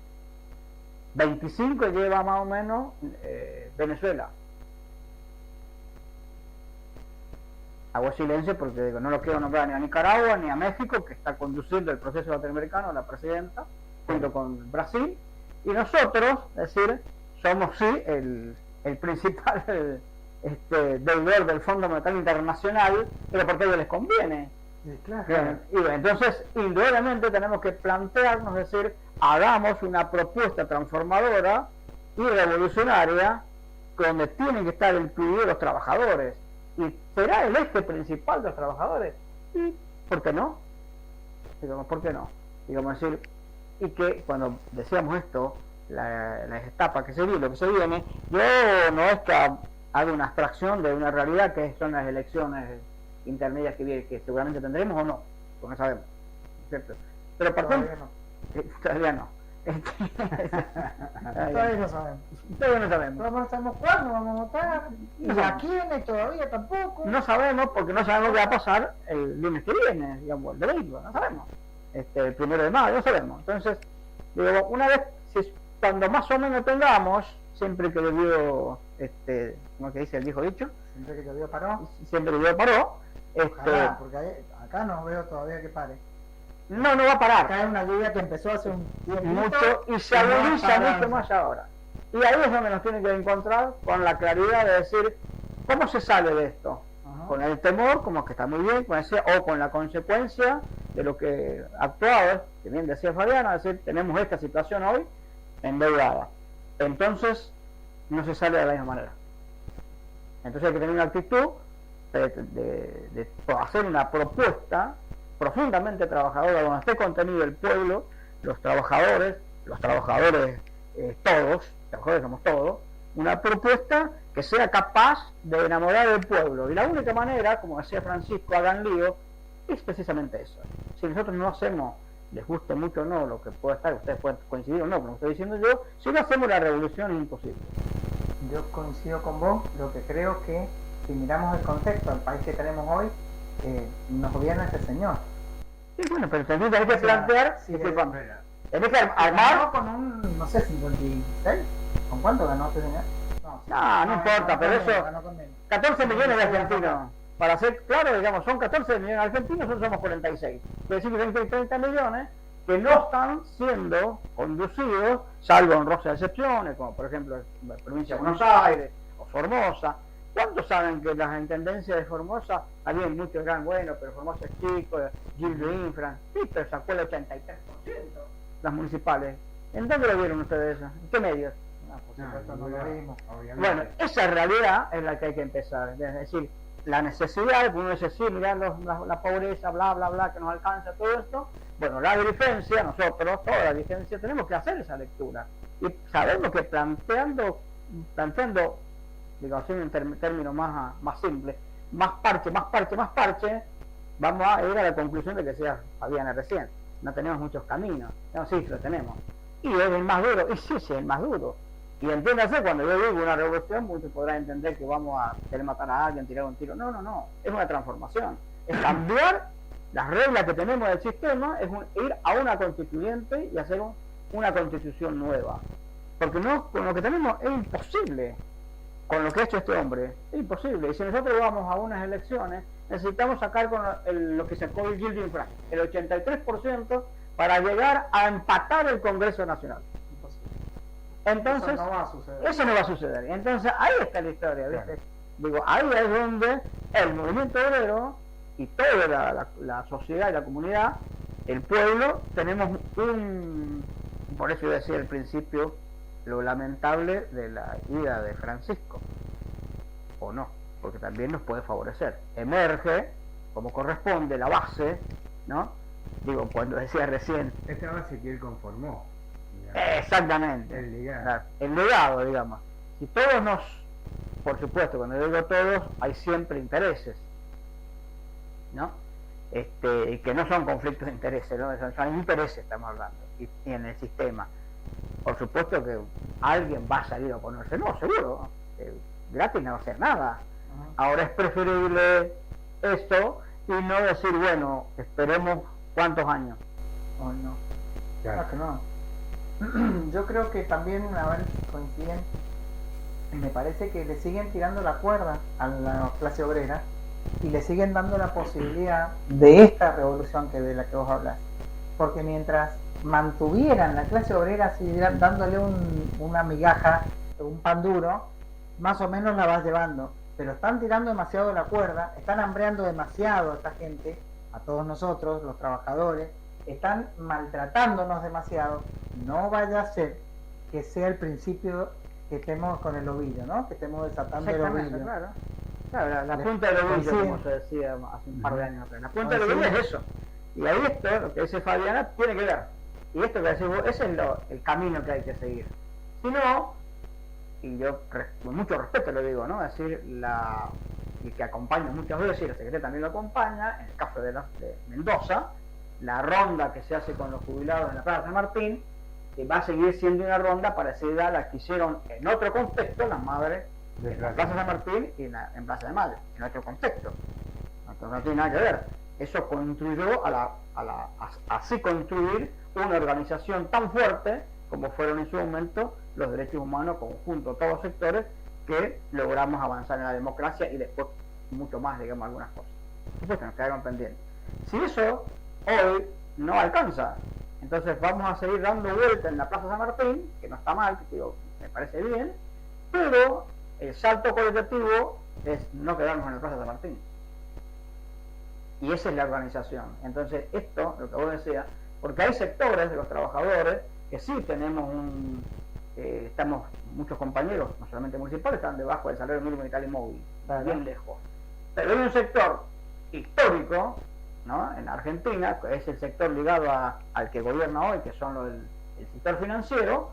Speaker 6: 25 lleva más o menos Venezuela. Hago silencio porque digo, no lo quiero nombrar ni a Nicaragua ni a México, que está conduciendo el proceso latinoamericano, la presidenta, junto con Brasil, y nosotros, es decir, somos sí el principal deudor del Fondo Monetario Internacional, pero porque a ellos les conviene.
Speaker 2: Sí, claro.
Speaker 6: Bien, y bueno, entonces, indudablemente tenemos que plantearnos, es decir, hagamos una propuesta transformadora y revolucionaria donde tienen que estar incluidos los trabajadores. Y será el eje principal de los trabajadores. ¿Y por qué no? Digamos, ¿por qué no? Digamos, decir, y que cuando decíamos esto, la etapa que se viene, lo que se viene, yo no es que haga una abstracción de una realidad que son las elecciones intermedias que seguramente tendremos o no, porque no sabemos, ¿cierto? Pero por
Speaker 2: Todavía no.
Speaker 6: todavía no.
Speaker 2: Todavía no sabemos.
Speaker 6: Todavía no sabemos.
Speaker 2: Todavía no sabemos cuándo vamos a votar. ¿Y a quiénes todavía tampoco?
Speaker 6: No sabemos porque no sabemos qué va a pasar el lunes que viene, digamos, el domingo, no sabemos. El 1 de mayo, no sabemos. Entonces, digo, una vez, cuando más o menos tengamos, siempre que llovió, ¿cómo que dice el viejo dicho?
Speaker 2: Siempre que llovió paró.
Speaker 6: Siempre que llovió paró.
Speaker 2: Ojalá, porque acá no veo todavía que pare.
Speaker 6: No va a parar.
Speaker 2: Acá hay una lluvia que empezó hace un tiempo
Speaker 6: Mucho y se agudiza mucho más ahora. Y ahí es donde nos tiene que encontrar con la claridad de decir cómo se sale de esto.
Speaker 2: Ajá.
Speaker 6: Con el temor, como que está muy bien, o con la consecuencia de lo que actuado, que bien decía Fabiana, es decir, tenemos esta situación hoy endeudada. Entonces no se sale de la misma manera. Entonces hay que tener una actitud de hacer una propuesta profundamente trabajadora donde esté contenido el pueblo, los trabajadores todos, trabajadores somos todos, una propuesta que sea capaz de enamorar al pueblo. Y la única manera, como decía Francisco, hagan lío, es precisamente eso. Si nosotros no hacemos, les guste mucho o no, lo que pueda estar, ustedes pueden coincidir o no con lo que estoy diciendo yo, si no hacemos la revolución es imposible.
Speaker 2: Yo coincido con vos, lo que creo que si miramos el contexto del país que tenemos hoy, nos gobierna este señor.
Speaker 6: Sí, bueno, pero entonces hay que plantear,
Speaker 2: sí,
Speaker 6: disculpame, tenés que armar.
Speaker 2: Ganó con un, no sé, 56. ¿Con cuánto ganó este señor?
Speaker 6: No importa, pero eso,
Speaker 2: ganó con menos.
Speaker 6: 14 millones de argentinos. Para ser claro, digamos, son 14 millones de argentinos, nosotros somos 46. Quiere decir que hay 30 millones que no están siendo conducidos, salvo honrosas excepciones, como por ejemplo la provincia de Buenos Aires o Formosa. ¿Cuántos saben que las intendencias de Formosa, habían muchos gran bueno, pero Formosa es chico, Gildo Infra, sí, pero sacó el 83%, las municipales? ¿En dónde lo vieron ustedes eso? ¿En qué medios?
Speaker 2: Por supuesto no lo vimos.
Speaker 6: Bueno, esa realidad es la que hay que empezar, es decir, la necesidad, uno dice, sí, mirá la pobreza, bla, bla, bla, que nos alcanza todo esto. Bueno, la dirigencia, nosotros, toda la dirigencia, tenemos que hacer esa lectura. Y sabemos que planteando digo, así en términos más simples, más parche, vamos a ir a la conclusión de que sea Fabiana recién. No tenemos muchos caminos, no, sí, lo tenemos. Y es el más duro, y sí, es el más duro. Y entiéndase, cuando yo digo una revolución, muchos podrán entender que vamos a querer matar a alguien, tirar un tiro. No, es una transformación. Es cambiar las reglas que tenemos del sistema, es ir a una constituyente y hacer una constitución nueva. Porque no, con lo que tenemos es imposible, con lo que ha hecho este hombre, es imposible. Y si nosotros vamos a unas elecciones, necesitamos sacar con lo que sacó el Gildo Infra, el 83%, para llegar a empatar el Congreso Nacional. Entonces, eso no va a suceder. Entonces, ahí está la historia, ¿viste? Claro. Digo, ahí es donde el movimiento obrero y toda la sociedad y la comunidad, el pueblo, tenemos por eso yo decía al principio, lo lamentable de la ida de Francisco, o no, porque también nos puede favorecer. Emerge, como corresponde, la base, ¿no? Digo, cuando decía recién...
Speaker 1: Esta base que él conformó.
Speaker 6: Exactamente. El legado, digamos. Si todos por supuesto, cuando digo todos, hay siempre intereses, ¿no? Que no son conflictos de intereses, ¿no? Son intereses, estamos hablando, y en el sistema. Por supuesto que alguien va a salir a oponerse, no, seguro, gratis no va a hacer nada. Ahora es preferible esto y no decir, bueno, esperemos cuántos años.
Speaker 2: O no.
Speaker 1: Claro
Speaker 2: que no. Yo creo que también, a ver si coinciden, me parece que le siguen tirando la cuerda a la clase obrera y le siguen dando la posibilidad de esta revolución de la que vos hablas. Porque mientras mantuvieran la clase obrera siguieran dándole una migaja, un pan duro, más o menos la vas llevando. Pero están tirando demasiado la cuerda, están hambreando demasiado a esta gente, a todos nosotros, los trabajadores, están maltratándonos demasiado. No vaya a ser que sea el principio que estemos con el ovillo, ¿no? Que estemos desatando el ovillo.
Speaker 6: Claro. Claro, la punta del ovillo, como se decía hace un par de años atrás. La punta del ovillo es eso. Y ahí esto, lo que dice Fabiana, tiene que ver. Y esto que decís vos, ese es el camino que hay que seguir. Si no, y yo con mucho respeto lo digo, ¿no? Es decir, el que acompaña muchas veces, y la Secretaría también lo acompaña, en el caso de Mendoza, la ronda que se hace con los jubilados en la Plaza San Martín, que va a seguir siendo una ronda parecida a la que hicieron en otro contexto las madres en la Plaza San Martín y en Plaza de Mayo, en otro contexto. No tiene nada que ver. Eso contribuyó a así construir una organización tan fuerte como fueron en su momento los derechos humanos conjunto, todos los sectores, que logramos avanzar en la democracia y después mucho más, digamos, algunas cosas. Por supuesto, nos quedaron pendientes. Si eso hoy no alcanza, entonces vamos a seguir dando vuelta en la Plaza San Martín, que no está mal, que digo, me parece bien, pero el salto cualitativo es no quedarnos en la Plaza San Martín. Y esa es la organización. Entonces, esto, lo que vos decías, porque hay sectores de los trabajadores que sí tenemos estamos, muchos compañeros, no solamente municipales, están debajo del salario mínimo vital y móvil, bien lejos. Pero hay un sector histórico, ¿no?, en Argentina, que es el sector ligado al que gobierna hoy, que son el sector financiero,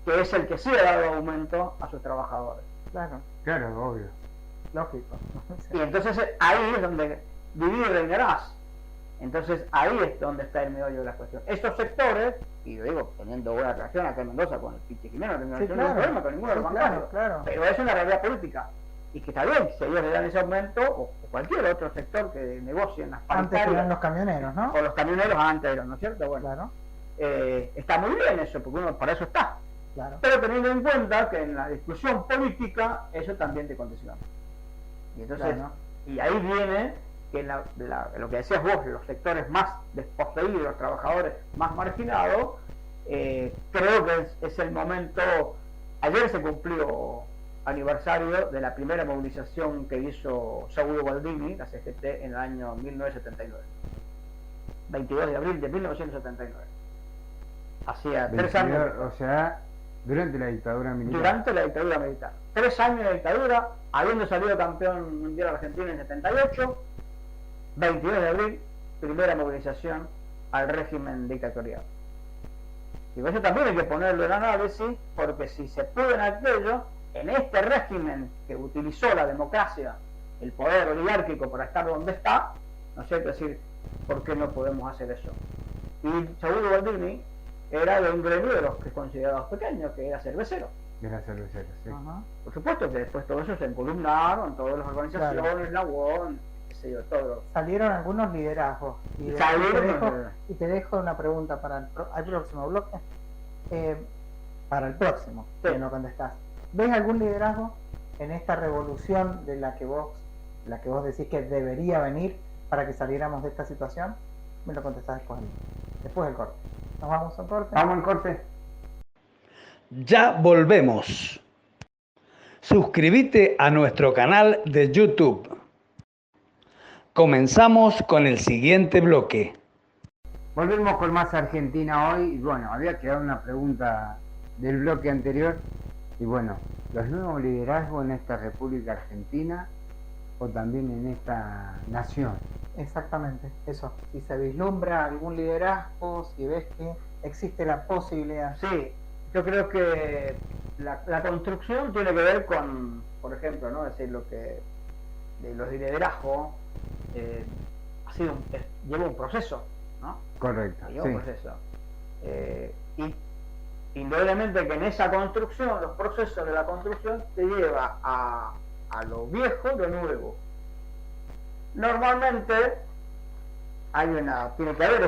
Speaker 6: que es el que sí ha dado aumento a sus trabajadores.
Speaker 1: Claro, obvio.
Speaker 2: Lógico.
Speaker 6: Y entonces ahí es donde vivir y reinarás. Entonces ahí es donde está el meollo de la cuestión. Estos sectores, y lo digo teniendo buena relación acá en Mendoza con el Pinche Jiménez, no tengo ningún problema con ninguno de los bancarios, pero es una realidad política. Y que está bien, si ellos le dan ese aumento, o cualquier otro sector que negocie en las
Speaker 2: antes eran los camioneros, ¿no?
Speaker 6: O los camioneros antes eran, ¿no es cierto? Bueno, está muy bien eso, porque uno para eso está. Pero teniendo en cuenta que en la discusión política eso también te condiciona. Y entonces, y ahí viene que lo que decías vos, los sectores más desposeídos, los trabajadores más marginados, creo que es el momento. Ayer se cumplió aniversario de la primera movilización que hizo Saúl Gualdini, la CGT, en el año 1979, 22 de abril de 1979. Hacía 3 años.
Speaker 1: O sea, durante la dictadura militar.
Speaker 6: Durante la dictadura militar. 3 años de dictadura, habiendo salido campeón mundial argentino en 78, 22 de abril, primera movilización al régimen dictatorial. Y eso también hay que ponerlo en análisis, porque si se pudo en aquello, en este régimen que utilizó la democracia, el poder oligárquico para estar donde está, ¿no es cierto? Es decir, ¿por qué no podemos hacer eso? Y Saúl Gualdini era de un gremio de los que considerados pequeños, que era cervecero.
Speaker 1: Era cervecero, sí.
Speaker 6: Por supuesto que después todo eso se encolumnaron, todas las organizaciones, la UON, qué sé yo, todo.
Speaker 2: Salieron algunos liderazgos. Y te dejo una pregunta para el próximo bloque. Para el próximo, que no contestás. ¿Ves algún liderazgo en esta revolución de la que vos decís que debería venir para que saliéramos de esta situación? Me lo contestás después del corte. ¿Nos vamos al corte?
Speaker 1: Vamos al corte.
Speaker 3: Ya volvemos. Suscríbete a nuestro canal de YouTube. Comenzamos con el siguiente bloque.
Speaker 1: Volvemos con más Argentina hoy. Y bueno, había quedado una pregunta del bloque anterior. Y bueno, ¿los nuevos liderazgos en esta República Argentina o también en esta nación?
Speaker 2: Exactamente, eso. Si se vislumbra algún liderazgo, si ves que existe la posibilidad.
Speaker 6: Sí, yo creo que la construcción tiene que ver con, por ejemplo, ¿no?, decir lo que de los liderazgos lleva un proceso, ¿no?
Speaker 1: Correcto.
Speaker 6: Lleva un proceso. Y indudablemente que en esa construcción, los procesos de la construcción te lleva a lo viejo y lo nuevo. Normalmente tiene que haber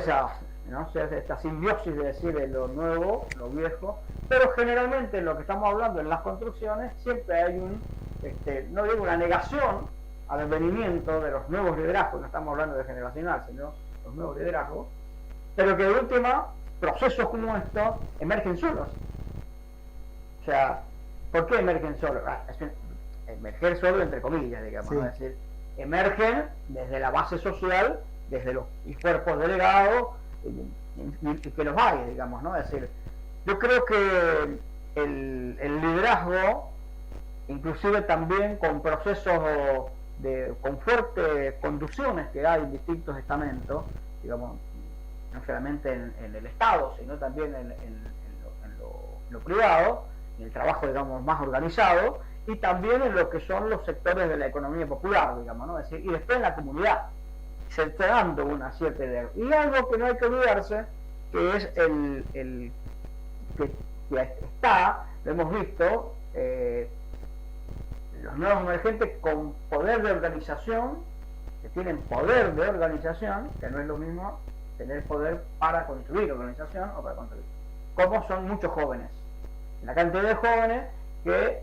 Speaker 6: ¿no? O sea, esta simbiosis de decir de lo nuevo, lo viejo, pero generalmente en lo que estamos hablando en las construcciones siempre hay no digo una negación al venimiento de los nuevos liderazgos, no estamos hablando de generacional, sino los nuevos liderazgos, pero que de última, procesos como estos emergen solos. O sea, ¿por qué emergen solos? Emerger solo entre comillas, digamos,
Speaker 2: Sí.
Speaker 6: ¿no? Es decir, emergen desde la base social, desde los cuerpos delegados, y que los hay, digamos, ¿no? Es decir, yo creo que el liderazgo, inclusive también con procesos con fuertes conducciones que hay en distintos estamentos, digamos, no solamente en el Estado, sino también en lo privado, en el trabajo, digamos, más organizado, y también en lo que son los sectores de la economía popular, digamos, ¿no? Es decir, y después en la comunidad, se está dando una cierta idea. Y algo que no hay que olvidarse, que es que está, lo hemos visto, los nuevos emergentes con poder de organización, que tienen poder de organización, que no es lo mismo tener poder para construir organización o para construir. Como son muchos jóvenes. La cantidad de jóvenes que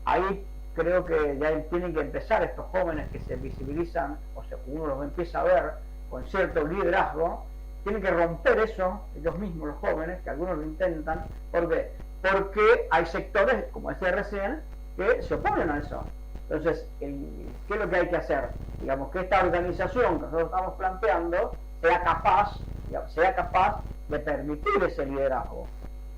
Speaker 6: ahí creo que ya tienen que empezar estos jóvenes que se visibilizan, o sea, uno los empieza a ver con cierto liderazgo, tienen que romper eso, ellos mismos los jóvenes, que algunos lo intentan. ¿Por qué? Porque hay sectores, como decía recién, que se oponen a eso. Entonces, ¿qué es lo que hay que hacer? Digamos, que esta organización que nosotros estamos planteando sea capaz de permitir ese liderazgo,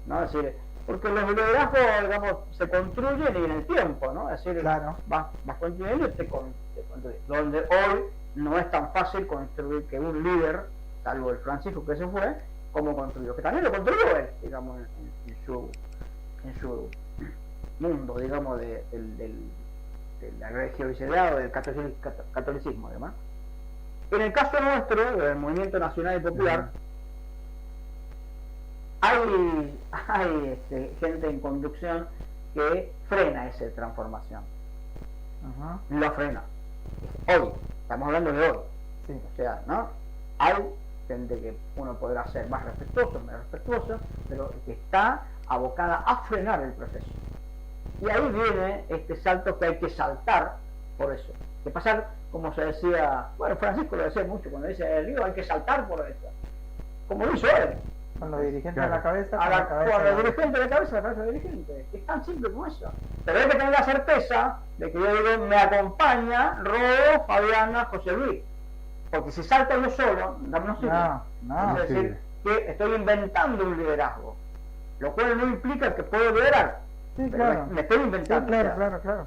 Speaker 6: ¿no? Es decir, porque los liderazgos, digamos, se construyen y en el tiempo, ¿no? Es decir,
Speaker 2: Claro.
Speaker 6: vas construyendo y te construye. Donde hoy no es tan fácil construir que un líder, salvo el Francisco que se fue, como construyó, que también lo construyó él, digamos, en su mundo, digamos, de la religiosidad o del catolicismo, además. En el caso nuestro, del Movimiento Nacional y Popular, hay gente en conducción que frena esa transformación.
Speaker 2: Ajá.
Speaker 6: Lo frena. Hoy, estamos hablando de hoy.
Speaker 2: Sí.
Speaker 6: O sea, ¿no? Hay gente que uno podrá ser más respetuoso, menos respetuoso, pero que está abocada a frenar el proceso. Y ahí viene este salto que hay que saltar por eso. Que pasar, como se decía, bueno, Francisco lo decía mucho cuando dice el lío, hay que saltar por eso. Como lo hizo él.
Speaker 2: Con los dirigentes
Speaker 1: Claro.
Speaker 2: a la cabeza,
Speaker 6: Con los dirigentes de la cabeza, la cabeza del dirigente. Es tan simple como eso. Pero hay que tener la certeza de que yo digo, me acompaña Rodo, Fabiana, José Luis. Porque si salto yo solo, no sirve.
Speaker 2: No,
Speaker 6: Es decir, que estoy inventando un liderazgo. Lo cual no implica que puedo liderar.
Speaker 2: Sí,
Speaker 6: Pero
Speaker 2: claro.
Speaker 6: me estoy
Speaker 2: Sí,
Speaker 6: inventando.
Speaker 2: claro.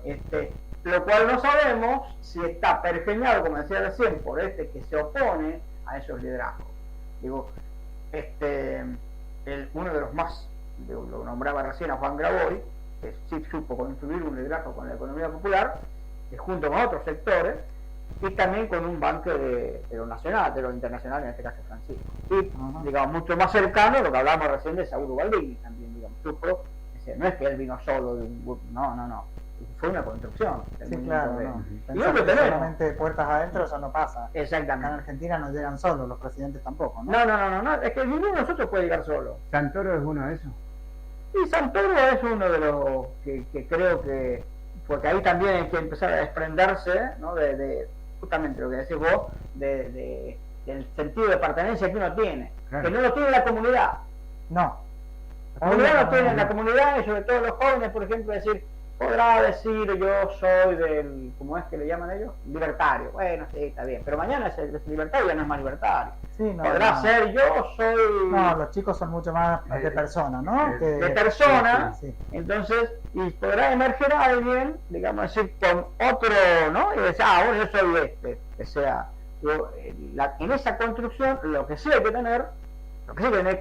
Speaker 6: Lo cual no sabemos si está pergeñado, como decía recién, por que se opone a esos liderazgos. Digo, uno de los más, lo nombraba recién a Juan Graboy, que sí supo construir un liderazgo con la economía popular, junto con otros sectores, y también con un banco de lo nacional, de lo internacional, en este caso Francisco. Y,
Speaker 2: Ajá.
Speaker 6: digamos, mucho más cercano, lo que hablábamos recién de Saúl Baldini, también, digamos, supo, no es que él vino solo de un grupo, no. Fue una construcción.
Speaker 2: Sí, claro, no.
Speaker 6: Y
Speaker 2: Pensar
Speaker 6: lo
Speaker 2: que
Speaker 6: tenemos.
Speaker 2: solamente puertas adentro, eso no pasa. Acá en
Speaker 6: Exactamente.
Speaker 2: Argentina no llegan solos, los presidentes tampoco, ¿no?
Speaker 6: No, es que ninguno de nosotros puede llegar solo.
Speaker 1: Santoro es uno de esos.
Speaker 6: Y Santoro es uno de los que creo que, porque ahí también hay que empezar a desprenderse, ¿no? de justamente lo que decís vos, del sentido de pertenencia que uno tiene,
Speaker 1: Claro.
Speaker 6: que no lo tiene la comunidad.
Speaker 2: No.
Speaker 6: La comunidad lo tiene, la comunidad, y sobre todo los jóvenes, por ejemplo, decir, podrá decir yo soy del, ¿cómo es que le llaman ellos? Libertario. Bueno, sí, está bien, pero mañana ese libertario ya no es más libertario.
Speaker 2: Sí, no.
Speaker 6: Podrá
Speaker 2: no.
Speaker 6: ser yo soy
Speaker 2: No, los chicos son mucho más de persona, ¿no?
Speaker 6: de persona.
Speaker 2: Sí.
Speaker 6: Entonces, y podrá emerger alguien, digamos, decir, con otro, ¿no? Y decir, bueno, yo soy este. O sea, en esa construcción, lo que sí hay que tener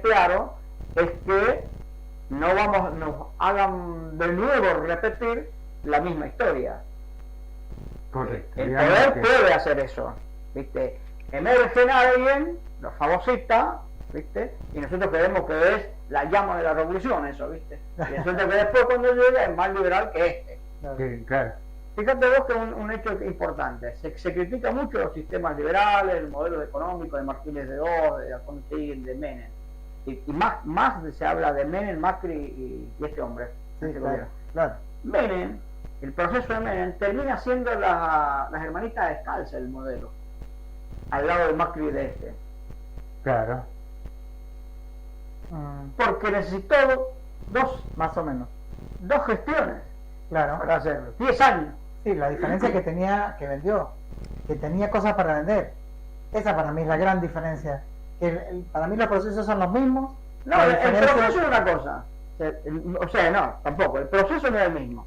Speaker 6: claro, es que no nos hagan de nuevo repetir la misma historia.
Speaker 1: Correcto.
Speaker 6: El
Speaker 1: Digamos
Speaker 6: poder
Speaker 1: que-
Speaker 6: puede hacer eso, ¿viste? Emergen a alguien, los fagocita, ¿viste? Y nosotros creemos que es la llama de la revolución, eso, ¿viste? Y resulta que después cuando llega es más liberal que este.
Speaker 2: Claro.
Speaker 1: que, claro.
Speaker 6: Fíjate vos que un hecho importante, se critica mucho los sistemas liberales, el modelo económico de Martínez de Oz, de Alfonsín, de Menem, y más se habla de Menem, Macri y este hombre,
Speaker 2: Sí,
Speaker 6: este
Speaker 2: claro,
Speaker 6: gobierno.
Speaker 2: claro.
Speaker 6: Menem, el proceso de Menem termina siendo las hermanitas descalzas el modelo, al lado de Macri y de este,
Speaker 1: Claro.
Speaker 6: porque necesitó
Speaker 2: Más o menos.
Speaker 6: dos gestiones
Speaker 2: Claro.
Speaker 6: para hacerlo, 10 años.
Speaker 2: Sí, la diferencia que tenía, que vendió, que tenía cosas para vender. Esa para mí es la gran diferencia. Para mí los procesos son los mismos.
Speaker 6: No,
Speaker 2: La
Speaker 6: el
Speaker 2: diferencia-
Speaker 6: proceso es una cosa. O sea, no, tampoco. El proceso no es el mismo.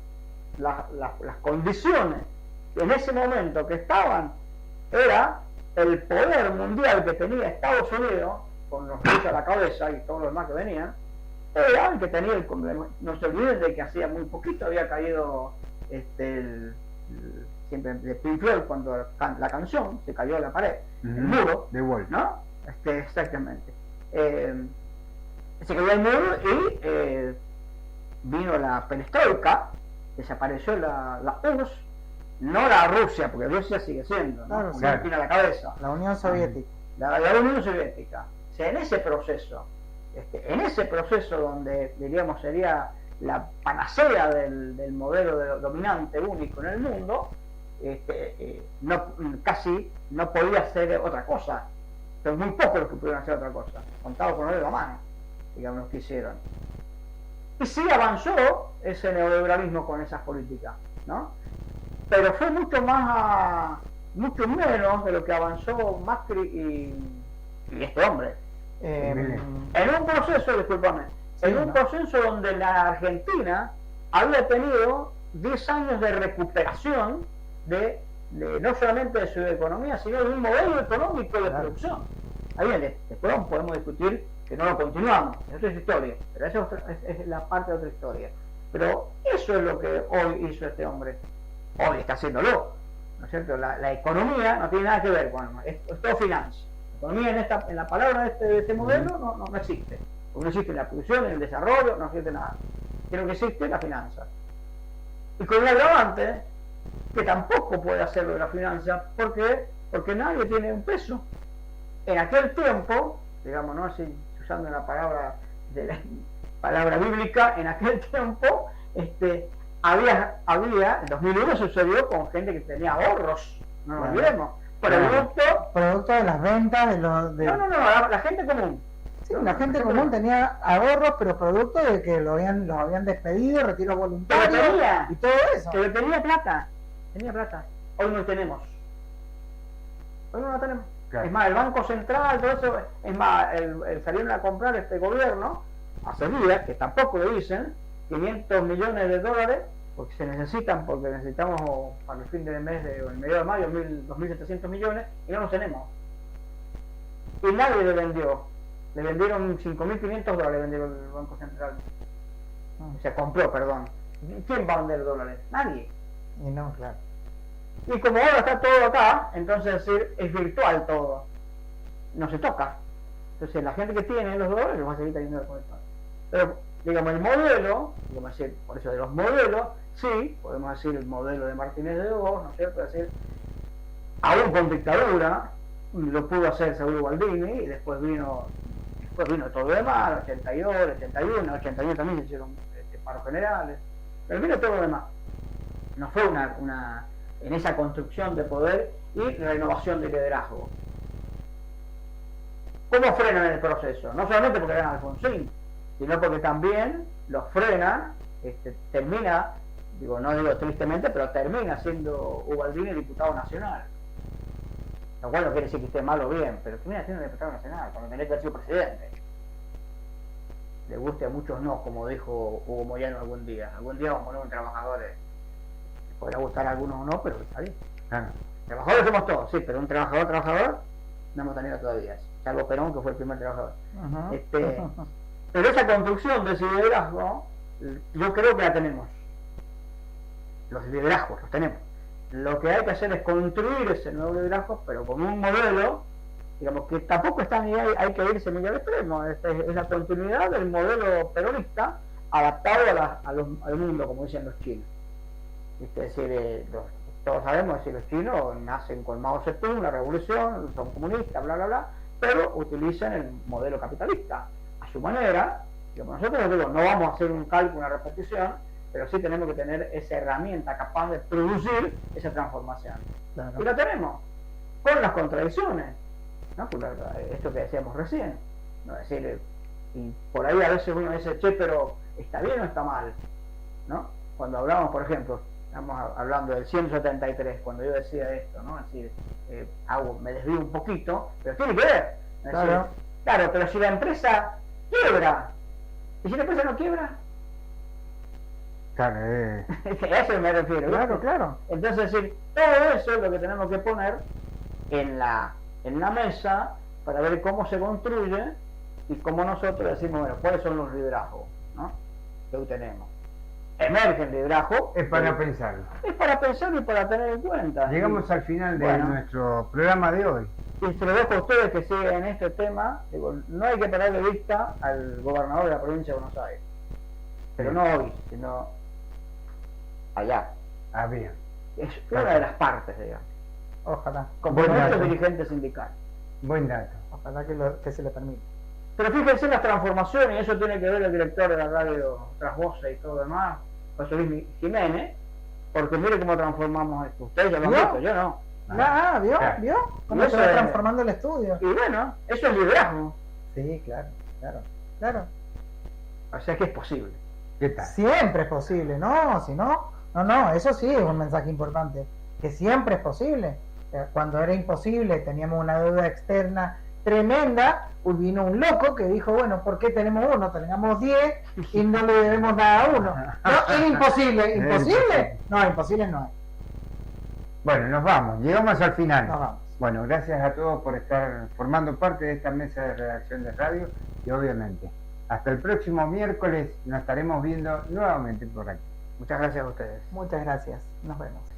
Speaker 6: Las condiciones en ese momento que estaban era el poder mundial que tenía Estados Unidos, con los rusos a la cabeza y todos los demás que venían, era el que tenía no se olviden de que hacía muy poquito había caído siempre de Pink Floyd cuando la canción se cayó a la pared, el muro,
Speaker 1: De Wall.
Speaker 6: ¿no? Exactamente. Se cayó el muro y vino la perestroika, desapareció la URSS, no la Rusia, porque Rusia sigue siendo, ¿no?
Speaker 2: Claro,
Speaker 6: Una
Speaker 1: claro.
Speaker 6: espina a la cabeza.
Speaker 2: La Unión Soviética.
Speaker 6: La Unión Soviética. O sea, en ese proceso donde, diríamos, sería la panacea del modelo dominante único en el mundo, casi no podía hacer otra cosa. Son muy pocos los que pudieron hacer otra cosa, contados con la mano, digamos, los que hicieron. Y sí avanzó ese neoliberalismo con esas políticas, ¿no? Pero fue mucho menos de lo que avanzó Macri y este hombre. En un proceso, discúlpame, en un proceso donde la Argentina había tenido 10 años de recuperación de no solamente de su economía, sino de un modelo económico de producción. Ahí bien, después podemos discutir que no lo continuamos, es otra historia, pero esa es la parte de otra historia. Pero eso es lo que hoy hizo este hombre, hoy está haciéndolo, ¿no es cierto? La economía no tiene nada que ver con es todo finanzas. La economía en la palabra de este modelo no existe, porque no existe la producción, el desarrollo, no existe nada. Lo que existe es la finanza. Y con el agravante que tampoco puede hacerlo de la finanza, porque nadie tiene un peso. En aquel tiempo, digamos, no así usando la palabra bíblica, en aquel tiempo había en 2001 sucedió con gente que tenía ahorros, no nos olvidemos,
Speaker 2: producto de las ventas
Speaker 6: no, la gente común.
Speaker 2: Sí, la gente común tenía ahorros, pero producto de que los habían despedido, retiro voluntario y todo eso.
Speaker 6: Pero tenía plata. Hoy no tenemos. Hoy no la tenemos. Claro. Es más, el Banco Central, todo eso, es más, el salieron a comprar este gobierno, hace días, que tampoco lo dicen, 500 millones de dólares, porque porque necesitamos para el fin del mes, el medio de mayo, 2.700 millones, y no los tenemos. Y nadie le vendió. Le vendieron 5.500 dólares, vendió el Banco Central. Se compró, perdón. ¿Quién va a vender dólares? Nadie.
Speaker 2: Y no, claro.
Speaker 6: Y como ahora está todo acá, entonces es virtual todo. No se toca. Entonces la gente que tiene los dólares los va a seguir teniendo de conectar. Pero, digamos, el modelo, digamos decir, por eso de los modelos, sí, podemos decir el modelo de Martínez de Oz, ¿no es cierto? Es decir, aún con dictadura, lo pudo hacer Saúl Baldini, y después vino todo lo demás, el 82, el 81, el 81 también se hicieron paros generales, pero vino todo lo demás. No fue en esa construcción de poder y renovación de liderazgo. ¿Cómo frenan el proceso? No solamente porque ganan Alfonsín, sino porque también los frena, termina, no digo tristemente, pero termina siendo Ubaldini diputado nacional. Lo cual no quiere decir que esté mal o bien, pero termina siendo diputado nacional, cuando tenía que haber sido presidente. Le guste a muchos no, como dijo Hugo Moyano algún día. Algún día vamos a poner un trabajador, podrá gustar a algunos o no, pero está bien.
Speaker 1: Claro.
Speaker 6: Trabajadores somos todos, sí, pero un trabajador no hemos tenido todavía, salvo Perón, que fue el primer trabajador. Pero esa construcción de ese liderazgo, yo creo que la tenemos. Los liderazgos los tenemos. Lo que hay que hacer es construir ese nuevo liderazgo, pero con un modelo, digamos, que tampoco está ni hay que irse muy al extremo. Es la continuidad del modelo peronista adaptado al mundo, como dicen los chinos. ¿viste? Es decir, todos sabemos que los chinos nacen con Mao Zedong, una revolución, son comunistas, bla, bla, bla, pero utilizan el modelo capitalista a su manera. Nosotros no vamos a hacer un cálculo, una repetición, pero sí tenemos que tener esa herramienta capaz de producir esa transformación.
Speaker 2: Claro.
Speaker 6: Y lo tenemos, con las contradicciones, ¿no? Esto que decíamos recién, ¿no? Es decir, y por ahí a veces uno dice, che, pero ¿está bien o está mal? ¿No? Cuando hablamos, por ejemplo, estamos hablando del 173, cuando yo decía esto, ¿no? Es decir, me desvío un poquito, pero tiene que ver. Es
Speaker 2: Claro.
Speaker 6: decir, claro, pero si la empresa quiebra, ¿y si la empresa no quiebra?
Speaker 1: Claro,
Speaker 6: A eso me refiero. ¿viste?
Speaker 2: Claro, claro.
Speaker 6: Entonces, es decir, todo eso es lo que tenemos que poner en la mesa para ver cómo se construye y cómo nosotros decimos, bueno, cuáles son los liderazgos, ¿no? Que hoy tenemos. Emerge el liderazgo.
Speaker 1: es para pensarlo.
Speaker 6: Es para pensar y para tener en cuenta.
Speaker 1: Llegamos al final de
Speaker 6: Bueno.
Speaker 1: nuestro programa de hoy.
Speaker 6: Y se lo dejo a ustedes que siguen este tema. Digo, no hay que perder de vista al gobernador de la provincia de Buenos Aires. Pero
Speaker 1: Sí.
Speaker 6: no hoy, sino allá.
Speaker 1: Ah, bien.
Speaker 6: Es una de las partes, digamos.
Speaker 2: Ojalá.
Speaker 6: Con
Speaker 1: Buen
Speaker 6: nuestros
Speaker 1: dato.
Speaker 6: dirigentes sindicales.
Speaker 1: Buen dato.
Speaker 2: Ojalá que se le permita.
Speaker 6: Pero fíjense las transformaciones, y eso tiene que ver el director de la radio Trasvoce y todo lo demás, José Luis Jiménez, porque mire cómo transformamos esto. Ustedes ya lo han
Speaker 2: ¿Vio?
Speaker 6: visto, yo no.
Speaker 2: ¿Vio?
Speaker 1: Claro.
Speaker 2: ¿Vio? ¿Cómo
Speaker 6: Y
Speaker 2: se
Speaker 6: eso
Speaker 2: va
Speaker 6: es-
Speaker 2: transformando el estudio?
Speaker 6: Y bueno, eso es liderazgo.
Speaker 2: Sí, claro, claro, claro.
Speaker 6: O sea que es posible.
Speaker 1: ¿Qué tal?
Speaker 2: Siempre es posible, ¿no? Si no, no, eso sí es un mensaje importante, que siempre es posible. Cuando era imposible, teníamos una deuda externa tremenda, vino un loco que dijo, bueno, ¿por qué tenemos uno? Tengamos 10 y no le debemos nada a uno. No, es imposible. ¿Imposible? No, imposible no es.
Speaker 1: Bueno, nos vamos. Llegamos al final.
Speaker 2: Nos vamos.
Speaker 1: Bueno, gracias a todos por estar formando parte de esta mesa de redacción de radio y obviamente hasta el próximo miércoles nos estaremos viendo nuevamente por aquí.
Speaker 6: Muchas gracias a ustedes.
Speaker 2: Muchas gracias. Nos vemos.